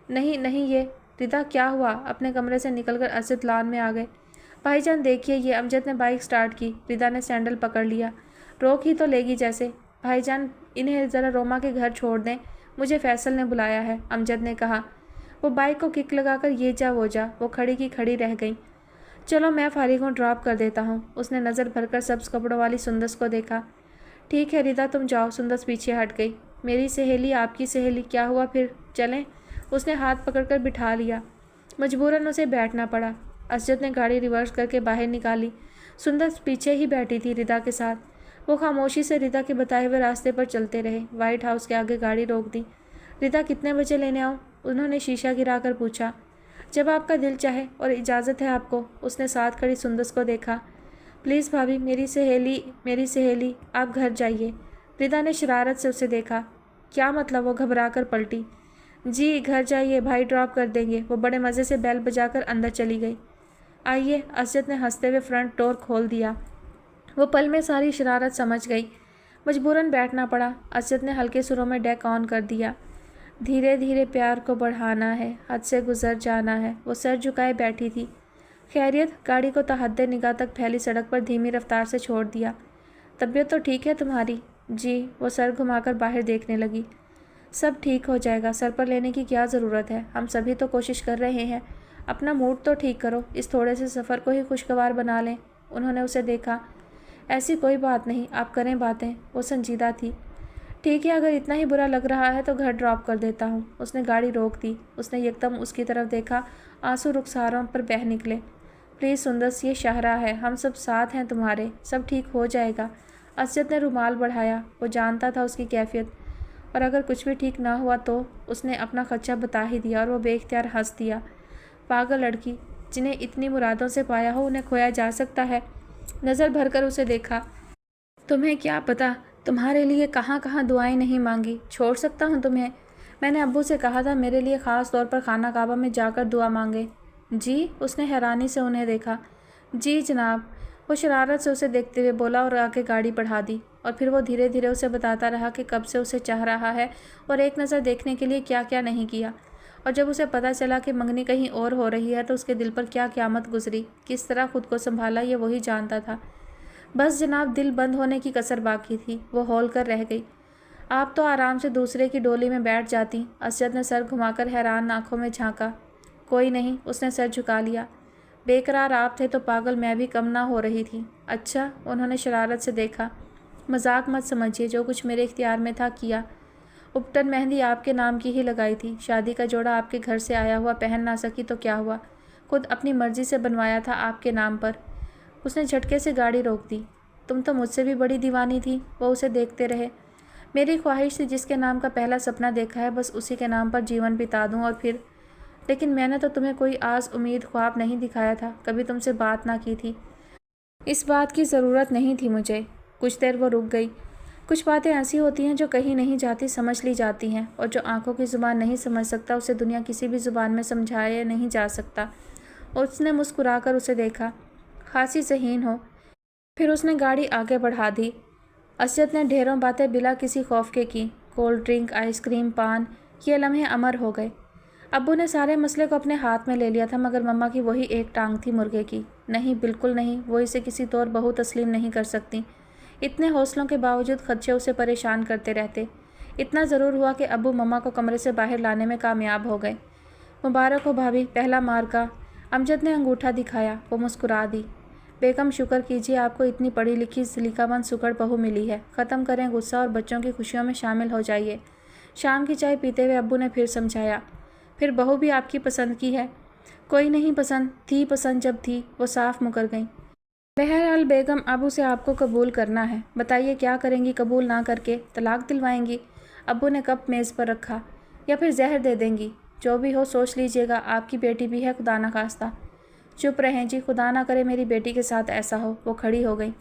نہیں نہیں یہ ردا، کیا ہوا؟ اپنے کمرے سے نکل کر اسجد لان میں آ گئے۔ بھائی جان دیکھیے یہ، امجد نے بائک سٹارٹ کی۔ ردا نے سینڈل پکڑ لیا۔ روک ہی تو لے گی جیسے۔ بھائی جان انہیں ذرا روما کے گھر چھوڑ دیں، مجھے فیصل نے بلایا ہے، امجد نے کہا۔ وہ بائک کو کک لگا کر یہ جا وہ جا، وہ کھڑی کی کھڑی رہ گئیں۔ चलो मैं फारिग हूँ, ड्रॉप कर देता हूँ। उसने नज़र भरकर सब्ज कपड़ों वाली सुंदस को देखा। ठीक है रिदा, तुम जाओ। सुंदस पीछे हट गई। मेरी सहेली, आपकी सहेली, क्या हुआ फिर, चलें? उसने हाथ पकड़कर बिठा लिया। मजबूरन उसे बैठना पड़ा। असजद ने गाड़ी रिवर्स करके बाहर निकाली। सुंदस पीछे ही बैठी थी रिदा के साथ। वो खामोशी से रिदा के बताए हुए रास्ते पर चलते रहे। वाइट हाउस के आगे गाड़ी रोक दी। रिदा, कितने बजे लेने आऊँ? उन्होंने शीशा गिराकर पूछा। जब आपका दिल चाहे और इजाज़त है आपको। उसने साथ खड़ी सुंदस को देखा। प्लीज़ भाभी, मेरी सहेली, आप घर जाइए। रिदा ने शरारत से उसे देखा। क्या मतलब? वो घबरा कर पलटी। जी घर जाइए, भाई ड्रॉप कर देंगे। वो बड़े मज़े से बेल बजाकर अंदर चली गई। आइए, असजद ने हंसते हुए फ्रंट डोर खोल दिया। वो पल में सारी शरारत समझ गई। मजबूरन बैठना पड़ा। असजद ने हल्के सुरों में डेक ऑन कर दिया। धीरे धीरे प्यार को बढ़ाना है, हद से गुजर जाना है। वो सर झुकाए बैठी थी। खैरियत? गाड़ी को तहद्दे निगाह तक फैली सड़क पर धीमी रफ्तार से छोड़ दिया। तबीयत तो ठीक है तुम्हारी? जी। वो सर घुमाकर बाहर देखने लगी। सब ठीक हो जाएगा, सर पर लेने की क्या ज़रूरत है, हम सभी तो कोशिश कर रहे हैं। अपना मूड तो ठीक करो, इस थोड़े से सफ़र को ही खुशगवार बना लें। उन्होंने उसे देखा। ऐसी कोई बात नहीं, आप करें बातें। वो संजीदा थी। ठीक है, अगर इतना ही बुरा लग रहा है तो घर ड्रॉप कर देता हूँ। उसने गाड़ी रोक दी। उसने एकदम उसकी तरफ देखा। आंसू रुखसारों पर बह निकले। प्लीज़ सुंदस, ये शाहरा है, हम सब साथ हैं तुम्हारे, सब ठीक हो जाएगा। असजद ने रुमाल बढ़ाया। वो जानता था उसकी कैफियत, और अगर कुछ भी ठीक ना हुआ तो। उसने अपना खदशा बता ही दिया और वो बेख्तियार हंस दिया। पागल लड़की, जिन्हें इतनी मुरादों से पाया हो उन्हें खोया जा सकता है। नज़र भरकर उसे देखा। तुम्हें क्या पता, तुम्हारे लिए कहाँ कहाँ दुआएं नहीं मांगी। छोड़ सकता हूँ तुम्हें? मैंने अब्बू से कहा था मेरे लिए ख़ास तौर पर खाना काबा में जाकर दुआ मांगे। जी? उसने हैरानी से उन्हें देखा। जी जनाब। वो शरारत से उसे देखते हुए बोला और आके गाड़ी बढ़ा दी। और फिर वो धीरे धीरे उसे बताता रहा कि कब से उसे चाह रहा है और एक नज़र देखने के लिए क्या क्या नहीं किया। और जब उसे पता चला कि मंगनी कहीं और हो रही है तो उसके दिल पर क्या क़यामत गुजरी, किस तरह खुद को संभाला, ये वही जानता था। बस जनाब, दिल बंद होने की कसर बाकी थी। वो हौल कर रह गई। आप तो आराम से दूसरे की डोली में बैठ जाती। असजद ने सर घुमाकर हैरान आंखों में झांका। कोई नहीं। उसने सर झुका लिया। बेकरार आप थे तो पागल मैं भी कम ना हो रही थी। अच्छा? उन्होंने शरारत से देखा। मजाक मत समझिए, जो कुछ मेरे इख्तियार में था किया। उपटन मेहंदी आपके नाम की ही लगाई थी। शादी का जोड़ा आपके घर से आया हुआ पहन ना सकी तो क्या हुआ, खुद अपनी मर्जी से बनवाया था आपके नाम पर। उसने झटके से गाड़ी रोक दी। तुम तो मुझसे भी बड़ी दीवानी थी। वो उसे देखते रहे। मेरी ख्वाहिश थी जिसके नाम का पहला सपना देखा है बस उसी के नाम पर जीवन बिता दूं और फिर। लेकिन मैंने तो तुम्हें कोई आस उम्मीद ख्वाब नहीं दिखाया था, कभी तुमसे बात ना की थी। इस बात की ज़रूरत नहीं थी मुझे। कुछ देर वो रुक गई। कुछ बातें ऐसी होती हैं जो कहीं नहीं जाती, समझ ली जाती हैं, और जो आंखों की ज़ुबान नहीं समझ सकता उसे दुनिया किसी भी ज़ुबान में समझाया नहीं जा सकता। उसने मुस्कुराकर उसे देखा। खासी ज़हीन हो। फिर उसने गाड़ी आगे बढ़ा दी। असजद ने ढेरों बातें बिला किसी खौफ के की। कोल्ड ड्रिंक, आइसक्रीम, पान, ये लम्हे अमर हो गए। अब्बू ने सारे मसले को अपने हाथ में ले लिया था, मगर मम्मा की वही एक टांग थी मुर्गे की। नहीं, बिल्कुल नहीं, वो इसे किसी तौर बहू तस्लीम नहीं कर सकती। इतने हौसलों के बावजूद खदशे उसे परेशान करते रहते। इतना ज़रूर हुआ कि अब्बू मम्मा को कमरे से बाहर लाने में कामयाब हो गए। मुबारक हो भाभी, पहला मार्का। अमजद ने अंगूठा दिखाया। वो मुस्कुरा दी। बेगम, शुक्र कीजिए आपको इतनी पढ़ी लिखी सलीकामंद सुकड़ बहू मिली है। ख़त्म करें गुस्सा और बच्चों की खुशियों में शामिल हो जाइए। शाम की चाय पीते हुए अब्बू ने फिर समझाया। फिर बहू भी आपकी पसंद की है? कोई नहीं पसंद थी, पसंद जब थी वो साफ मुकर गई। बहरहाल बेगम, अब उसे आपको कबूल करना है। बताइए क्या करेंगी कबूल ना करके? तलाक दिलवाएंगी? अब्बू ने कप मेज़ पर रखा। या फिर जहर दे देंगी? जो भी हो सोच लीजिएगा, आपकी बेटी भी है, खुदा ना खास्ता। चुप रहें जी, खुदा ना करे मेरी बेटी के साथ ऐसा हो। वो खड़ी हो गई।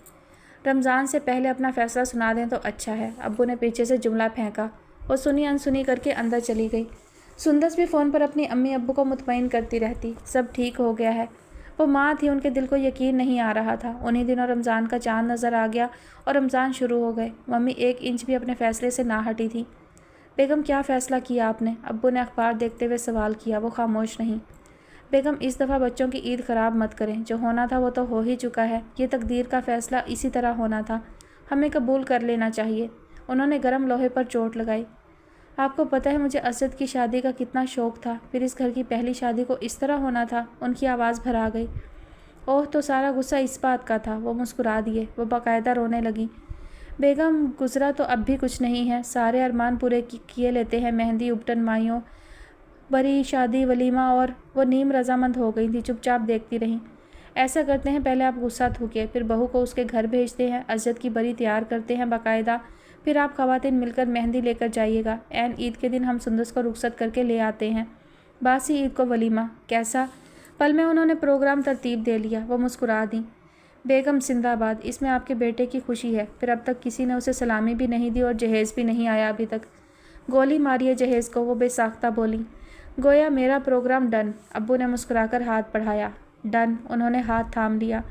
रमज़ान से पहले अपना फ़ैसला सुना दें तो अच्छा है। अब्बू ने पीछे से जुमला फेंका। वो सुनी अनसुनी करके अंदर चली गई। सुंदस भी फ़ोन पर अपनी अम्मी अब्बू को मुतमईन करती रहती। सब ठीक हो गया है। वो माँ थी, उनके दिल को यकीन नहीं आ रहा था। उन्हीं दिनों रमज़ान का चाँद नज़र आ गया और रमज़ान शुरू हो गए। मम्मी एक इंच भी अपने फ़ैसले से ना हटी थी। बेगम, क्या फ़ैसला किया आपने? अब्बू ने अखबार देखते हुए सवाल किया। वो खामोश नहीं। बेगम, इस दफ़ा बच्चों की ईद ख़राब मत करें। जो होना था वो तो हो ही चुका है। ये तकदीर का फ़ैसला इसी तरह होना था। हमें कबूल कर लेना चाहिए। उन्होंने गर्म लोहे पर चोट लगाई। आपको पता है मुझे असद की शादी का कितना शौक़ था, फिर इस घर की पहली शादी को इस तरह होना था। उनकी आवाज़ भरा गई। ओह, तो सारा गुस्सा इस बात का था। वो मुस्कुरा दिए। वो बाकायदा रोने लगी। बेगम, गुजरा तो अब भी कुछ नहीं है, सारे अरमान पूरे किए लेते हैं। मेहंदी, उपटन, माइयों, बड़ी शादी, वलीमा। और वो नीम रजामंद हो गई थी, चुपचाप देखती रही। ऐसा करते हैं, पहले आप गुस्सा थूकिए, फिर बहू को उसके घर भेजते हैं, अजद की बरी तैयार करते हैं बाकायदा, फिर आप खवातीन मिलकर मेहंदी लेकर जाइएगा। ऐन ईद के दिन हम सुंदस को रुखसत करके ले आते हैं। बासी ईद को वलीमा। कैसा? पल में उन्होंने प्रोग्राम तरतीब दे लिया। वो मुस्कुरा दी। बेगम जिंदाबाद, इसमें आपके बेटे की खुशी है। फिर अब तक किसी ने उसे सलामी भी नहीं दी और जहेज़ भी नहीं आया अभी तक। गोली मारिए जहेज़ को, वो बेसाख्ता बोली। गोया मेरा प्रोग्राम डन। अब्बू ने मुस्कुराकर हाथ बढ़ाया। डन। उन्होंने हाथ थाम लिया।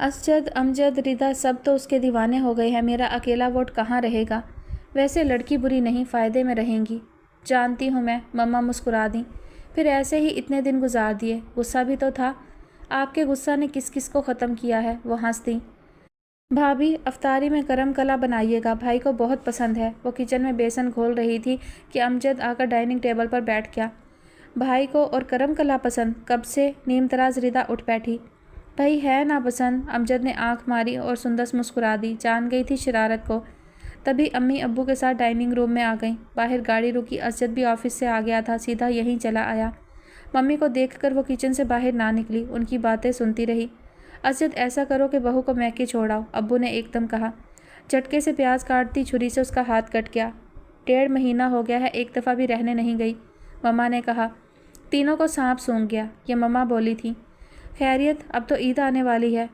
असजद, अमजद, रिदा सब तो उसके दीवाने हो गए हैं। मेरा अकेला वोट कहाँ रहेगा? वैसे लड़की बुरी नहीं, फ़ायदे में रहेंगी। जानती हूँ मैं। मम्मा मुस्कुरा दी। फिर ऐसे ही इतने दिन गुजार दिए। गुस्सा भी तो था। आपके गुस्सा ने किस किस को ख़त्म किया है? वो हंस दी। भाभी, अफ्तारी में करम कला बनाइएगा, भाई को बहुत पसंद है। वो किचन में बेसन घोल रही थी कि अमजद आकर डाइनिंग टेबल पर बैठ गया। भाई को और करम कला पसंद? कब से? नीम तराज रिदा उठ बैठी। भाई है ना पसंद। अमजद ने आंख मारी और सुंदस मुस्कुरा दी। जान गई थी शरारत को। तभी अम्मी अब्बू के साथ डाइनिंग रूम में आ गईं। बाहर गाड़ी रुकी। असजद भी ऑफिस से आ गया था, सीधा यहीं चला आया। मम्मी को देखकर वो किचन से बाहर ना निकली, उनकी बातें सुनती रही। असजद, ऐसा करो कि बहू को मैके छोड़ाओ, अब्बू ने एकदम कहा। झटके से प्याज काटती छुरी से उसका हाथ कट गया। 1.5 महीना हो गया है, एक दफ़ा भी रहने नहीं गई, मम्मा ने कहा। तीनों को सांप सूंघ गया, ये मम्मा बोली थी। खैरियत, अब तो ईद आने वाली है।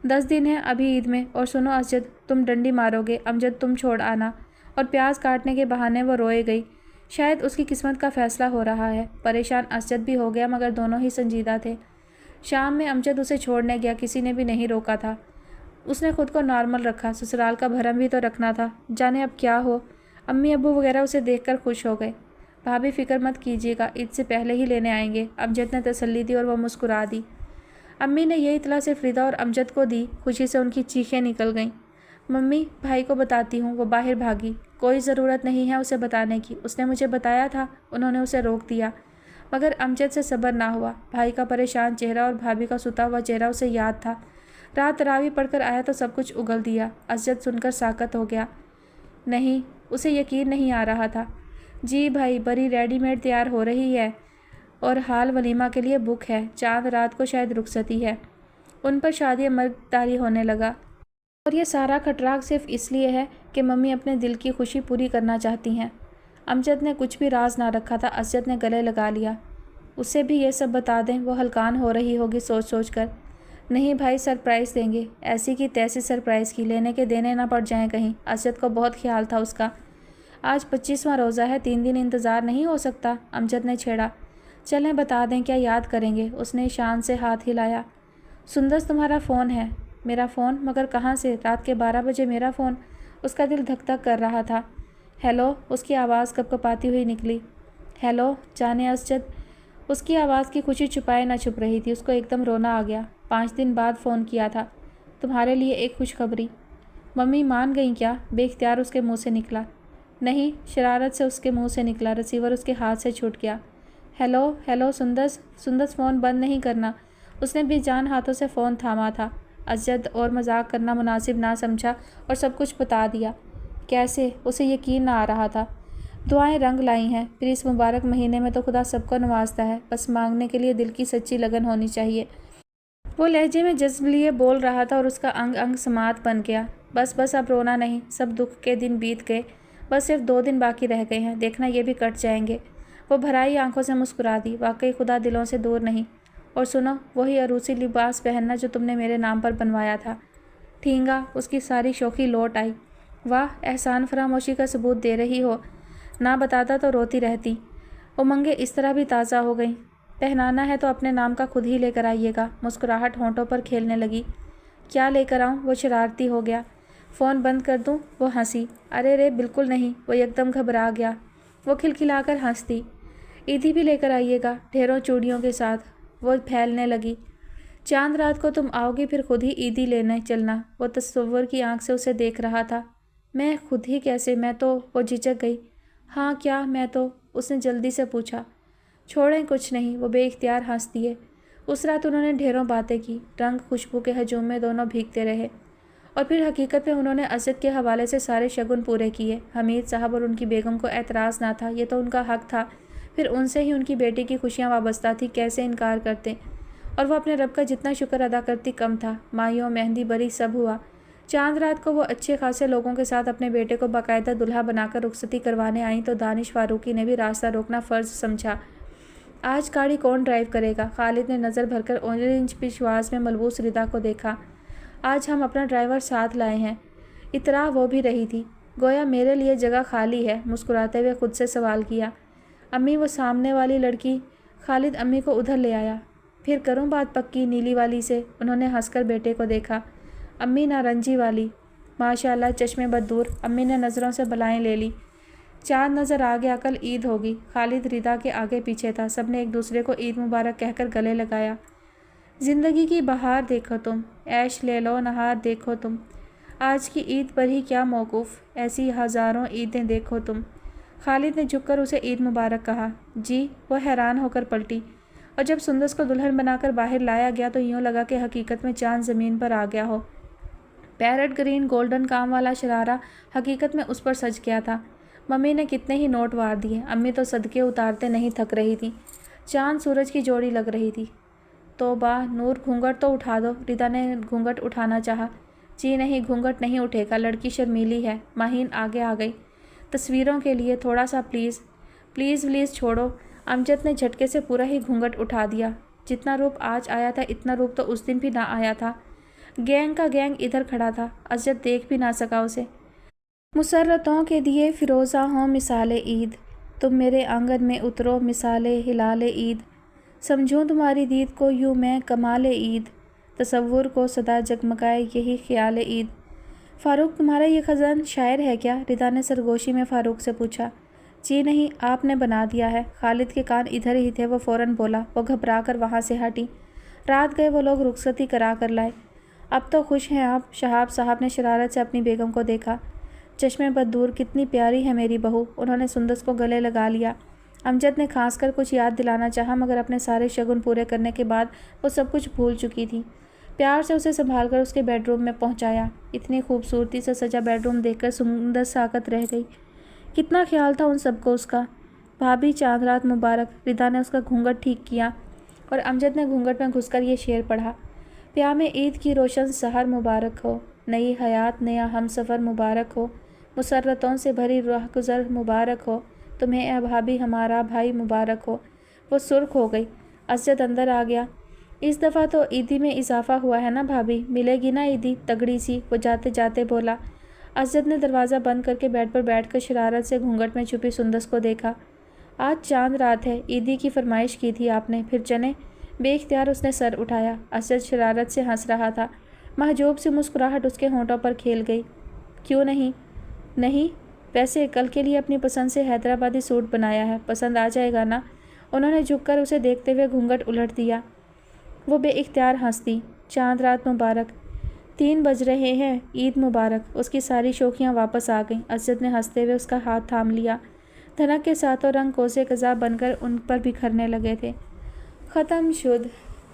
10 दिन है अभी ईद में। और सुनो असजद, तुम डंडी मारोगे, अमजद तुम छोड़ आना। और प्याज काटने के बहाने वो रोए गई। शायद उसकी किस्मत का फैसला हो रहा है। परेशान असजद भी हो गया, मगर दोनों ही संजीदा थे। शाम में अमजद उसे छोड़ने गया, किसी ने भी नहीं रोका था। उसने खुद को नॉर्मल रखा, ससुराल का भरम भी तो रखना था। जाने अब क्या हो। अम्मी अब्बू वगैरह उसे देखकर खुश हो गए। भाभी फिक्र मत कीजिएगा, ईद से पहले ही लेने आएंगे, अमजद ने तसल्ली दी और वह मुस्कुरा दी। अम्मी ने यह इतला सिर्फ रिदा और अमजद को दी। खुशी से उनकी चीखें निकल गईं। मम्मी, भाई को बताती हूँ। वो बाहर भागी। कोई ज़रूरत नहीं है उसे बताने की, उसने मुझे बताया था। उन्होंने उसे रोक दिया, मगर अमजद से सब्र ना हुआ। भाई का परेशान चेहरा और भाभी का सुता हुआ चेहरा उसे याद था। रात तरावी पढ़कर आया तो सब कुछ उगल दिया। असजद सुनकर साकत हो गया। नहीं, उसे यकीन नहीं आ रहा था। जी भाई, बरी रेडीमेड तैयार हो रही है और हाल वलीमा के लिए बुक है। चांद रात को शायद रुखसती है। उन पर शादी मर्दारी होने लगा। और ये सारा खटराक सिर्फ इसलिए है कि मम्मी अपने दिल की खुशी पूरी करना चाहती हैं। अमजद ने कुछ भी राज ना रखा था। असजद ने गले लगा लिया। उससे भी ये सब बता दें, वो हलकान हो रही होगी सोच सोच कर। नहीं भाई, सरप्राइज़ देंगे, ऐसी की तैसी सरप्राइज़ की, लेने के देने ना पड़ जाएं कहीं। असजद को बहुत ख्याल था उसका। आज 25वां रोज़ा है, 3 दिन इंतज़ार नहीं हो सकता? अमजद ने छेड़ा। चलें बता दें, क्या याद करेंगे? उसने शान से हाथ हिलाया। सुंदस, तुम्हारा फ़ोन है। मेरा फ़ोन? मगर कहाँ से? रात के 12 बजे मेरा फ़ोन? उसका दिल धक धक कर रहा था। हेलो, उसकी आवाज़ कपकपाती हुई निकली। हेलो, जाने असजद। उसकी आवाज़ की खुशी छुपाए ना छुप रही थी। उसको एकदम रोना आ गया। 5 दिन बाद फ़ोन किया था। तुम्हारे लिए एक खुशखबरी। मम्मी मान गई क्या? बेख्तियार उसके मुंह से निकला। नहीं, शरारत से उसके मुंह से निकला। रिसीवर उसके हाथ से छूट गया। Hello hello Sundas. Sundas, phone बंद नहीं करना। उसने बेजान हाथों से फ़ोन थामा था। असजद और मजाक करना मुनासिब ना समझा और सब कुछ बता दिया। कैसे? उसे यकीन ना आ रहा था। दुआएं रंग लाई हैं। फिर इस मुबारक महीने में तो खुदा सबको नवाजता है, बस मांगने के लिए दिल की सच्ची लगन होनी चाहिए। वो लहजे में जज्ब लिए बोल रहा था और उसका अंग अंग समात बन गया। बस बस, अब रोना नहीं। सब दुख के दिन बीत गए, बस सिर्फ 2 दिन बाकी रह गए हैं, देखना ये भी कट जाएंगे। वो भराई आंखों से मुस्कुरा दी। वाकई खुदा दिलों से दूर नहीं। और सुनो, वही अरूसी लिबास पहनना जो तुमने मेरे नाम पर बनवाया था। ठींगा, उसकी सारी शौकी लौट आई। वाह, एहसान फरामोशी का सबूत दे रही हो। ना बताता तो रोती रहती। उमंगें इस तरह भी ताज़ा हो गईं। पहनाना है तो अपने नाम का खुद ही लेकर आइएगा। मुस्कुराहट होंठों पर खेलने लगी। क्या लेकर आऊँ? वो शरारती हो गया। फ़ोन बंद कर दूँ? वो हंसी। अरे रे, बिल्कुल नहीं। वो एकदम घबरा गया। वो खिलखिलाकर हंस दी। ईदी भी लेकर आइएगा, ढेरों चूड़ियों के साथ। वो फैलने लगी। चांद रात को तुम आओगी, फिर खुद ही ईदी लेने चलना। वो तस्वर की आंख से उसे देख रहा था। मैं खुद ही कैसे? मैं तो। वो झिझक गई। हाँ क्या? मैं तो, उसने जल्दी से पूछा। छोड़ें, कुछ नहीं। वो बेइख्तियार हंस दिए। उस रात उन्होंने ढेरों बातें की, रंग खुशबू के हजूम में दोनों भीगते रहे। और फिर हकीकत में उन्होंने असद के हवाले से सारे शगुन पूरे किए। हमीद साहब और उनकी बेगम को एतराज़ ना था, ये तो उनका हक था, फिर उनसे ही उनकी बेटी की खुशियाँ वाबस्ता थी, कैसे इनकार करते। और वो अपने रब का जितना शुक्र अदा करती कम था। माहियों, मेहंदी बरी सब हुआ। चांद रात को वो अच्छे खासे लोगों के साथ अपने बेटे को बाकायदा दुल्हा बनाकर रुखसती करवाने आई तो दानिश फारूकी ने भी रास्ता रोकना फ़र्ज समझा। आज गाड़ी कौन ड्राइव करेगा? खालिद ने नज़र भरकर ऑरेंज पिशवास में मलबूस रिदा को देखा। आज हम अपना ड्राइवर साथ लाए हैं। इतरा वो भी रही थी, गोया मेरे लिए जगह खाली है। मुस्कुराते हुए खुद से सवाल किया। अम्मी वो सामने वाली लड़की? खालिद अम्मी को उधर ले आया। फिर करूं बात पक्की नीली वाली से? उन्होंने हंसकर बेटे को देखा। अम्मी नारंगी वाली। माशाल्लाह, चश्मे बदूर। अम्मी ने नज़रों से बलाएं ले ली। चाँद नज़र आ गया, कल ईद होगी। खालिद रिदा के आगे पीछे था। सब ने एक दूसरे को ईद मुबारक कहकर गले लगाया। ज़िंदगी की बहार देखो तुम, ऐश ले लो नहार देखो तुम। आज की ईद पर ही क्या मौकूफ़, ऐसी हज़ारों ईदें देखो तुम। खालिद ने झुककर उसे ईद मुबारक कहा। जी। वो हैरान होकर पलटी। और जब सुंदस को दुल्हन बनाकर बाहर लाया गया तो यूँ लगा कि हकीकत में चाँद ज़मीन पर आ गया हो। पैरेट ग्रीन गोल्डन काम वाला शरारा हकीकत में उस पर सज गया था। मम्मी ने कितने ही नोट वार दिए, अम्मी तो सदके उतारते नहीं थक रही थी। चाँद सूरज की जोड़ी लग रही थी। तौबा, नूर घूंघट तो उठा दो। रिदा ने घूंघट उठाना चाहा। जी नहीं, घूंघट नहीं उठेगा, लड़की शर्मीली है। माहीन आगे आ गई। तस्वीरों के लिए थोड़ा सा प्लीज़। प्लीज़ प्लीज़ छोड़ो। अमजद ने झटके से पूरा ही घूंघट उठा दिया। जितना रूप आज आया था इतना रूप तो उस दिन भी ना आया था। गैंग का गैंग इधर खड़ा था, अजद देख भी ना सका उसे। मुसर्रतों के दिए फ़िरोज़ा हों मिसाले ईद, तुम मेरे आंगन में उतरो मिसाले हिलाले ईद। समझूं तुम्हारी दीद को यूँ मैं कमाले ईद, तसव्वुर को सदा जगमगाए यही ख्याल ईद। फ़ारूक, तुम्हारा ये ख़ज़ान शायर है क्या? रिदा ने सरगोशी में फ़ारूक से पूछा। जी नहीं, आपने बना दिया है। खालिद के कान इधर ही थे, वो फ़ौरन बोला। वो घबरा कर वहाँ से हटी। रात गए वो लोग रुखसती करा कर लाए। अब तो खुश हैं आप? शहाब साहब ने शरारत से अपनी बेगम को देखा। चश्मे बदूर, कितनी प्यारी है मेरी बहू। उन्होंने सुंदस को गले लगा लिया। अमजद ने खांस कर कुछ याद दिलाना चाहा, मगर अपने सारे शगुन पूरे करने के बाद वो सब कुछ भूल चुकी थी। प्यार से उसे संभाल कर उसके बेडरूम में पहुंचाया। इतनी खूबसूरती से सजा बेडरूम देखकर सुंदस साकत रह गई। कितना ख्याल था उन सबको उसका। भाभी, चांद रात मुबारक। रिदा ने उसका घूंघट ठीक किया और अमजद ने घूंघट में घुसकर ये शेर पढ़ा। प्यामे ईद की रोशन सहर मुबारक हो, नई हयात नया हम सफ़र मुबारक हो, मुसर्रतों से भरी राह गुज़र मुबारक हो, तुम्हें ए भाभी हमारा भाई मुबारक हो। वो सुर्ख हो गई। असद अंदर आ गया। इस दफ़ा तो ईदी में इजाफा हुआ है ना भाभी, मिलेगी ना ईदी तगड़ी सी? वो जाते जाते बोला। असद ने दरवाज़ा बंद करके बेड पर बैठकर शरारत से घूंघट में छुपी सुंदस को देखा। आज चांद रात है, ईदी की फरमाइश की थी आपने, फिर चने? बेख्तियार उसने सर उठाया। असद शरारत से हंस रहा था। महजूब सी मुस्कुराहट उसके होंठों पर खेल गई। क्यों नहीं? नहीं, वैसे कल के लिए अपनी पसंद से हैदराबादी सूट बनाया है, पसंद आ जाएगा ना? उन्होंने झुककर उसे देखते हुए घूंघट उलट दिया। वो बेइख्तियार हंस दी। चांद रात मुबारक। 3 बज रहे हैं, ईद मुबारक। उसकी सारी शौकियाँ वापस आ गईं। असद ने हंसते हुए उसका हाथ थाम लिया। धनक के सातों रंग कोसे कज़ा बनकर उन पर बिखरने लगे थे। ख़त्म शुद।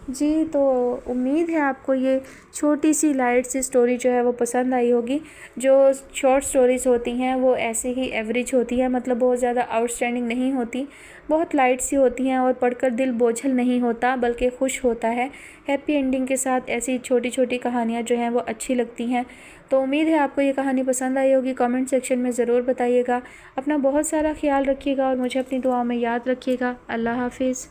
जी, तो उम्मीद है आपको ये छोटी सी लाइट सी स्टोरी जो है वो पसंद आई होगी। जो शॉर्ट स्टोरीज़ होती हैं वो ऐसे ही एवरेज होती है, मतलब बहुत ज़्यादा आउटस्टैंडिंग नहीं होती, बहुत लाइट सी होती हैं और पढ़कर दिल बोझल नहीं होता बल्कि खुश होता है। हैप्पी एंडिंग के साथ ऐसी छोटी छोटी कहानियाँ जो हैं वो अच्छी लगती हैं। तो उम्मीद है आपको ये कहानी पसंद आई होगी। कमेंट सेक्शन में ज़रूर बताइएगा। अपना बहुत सारा ख्याल रखिएगा और मुझे अपनी दुआओं में याद रखिएगा। अल्लाह हाफिज़।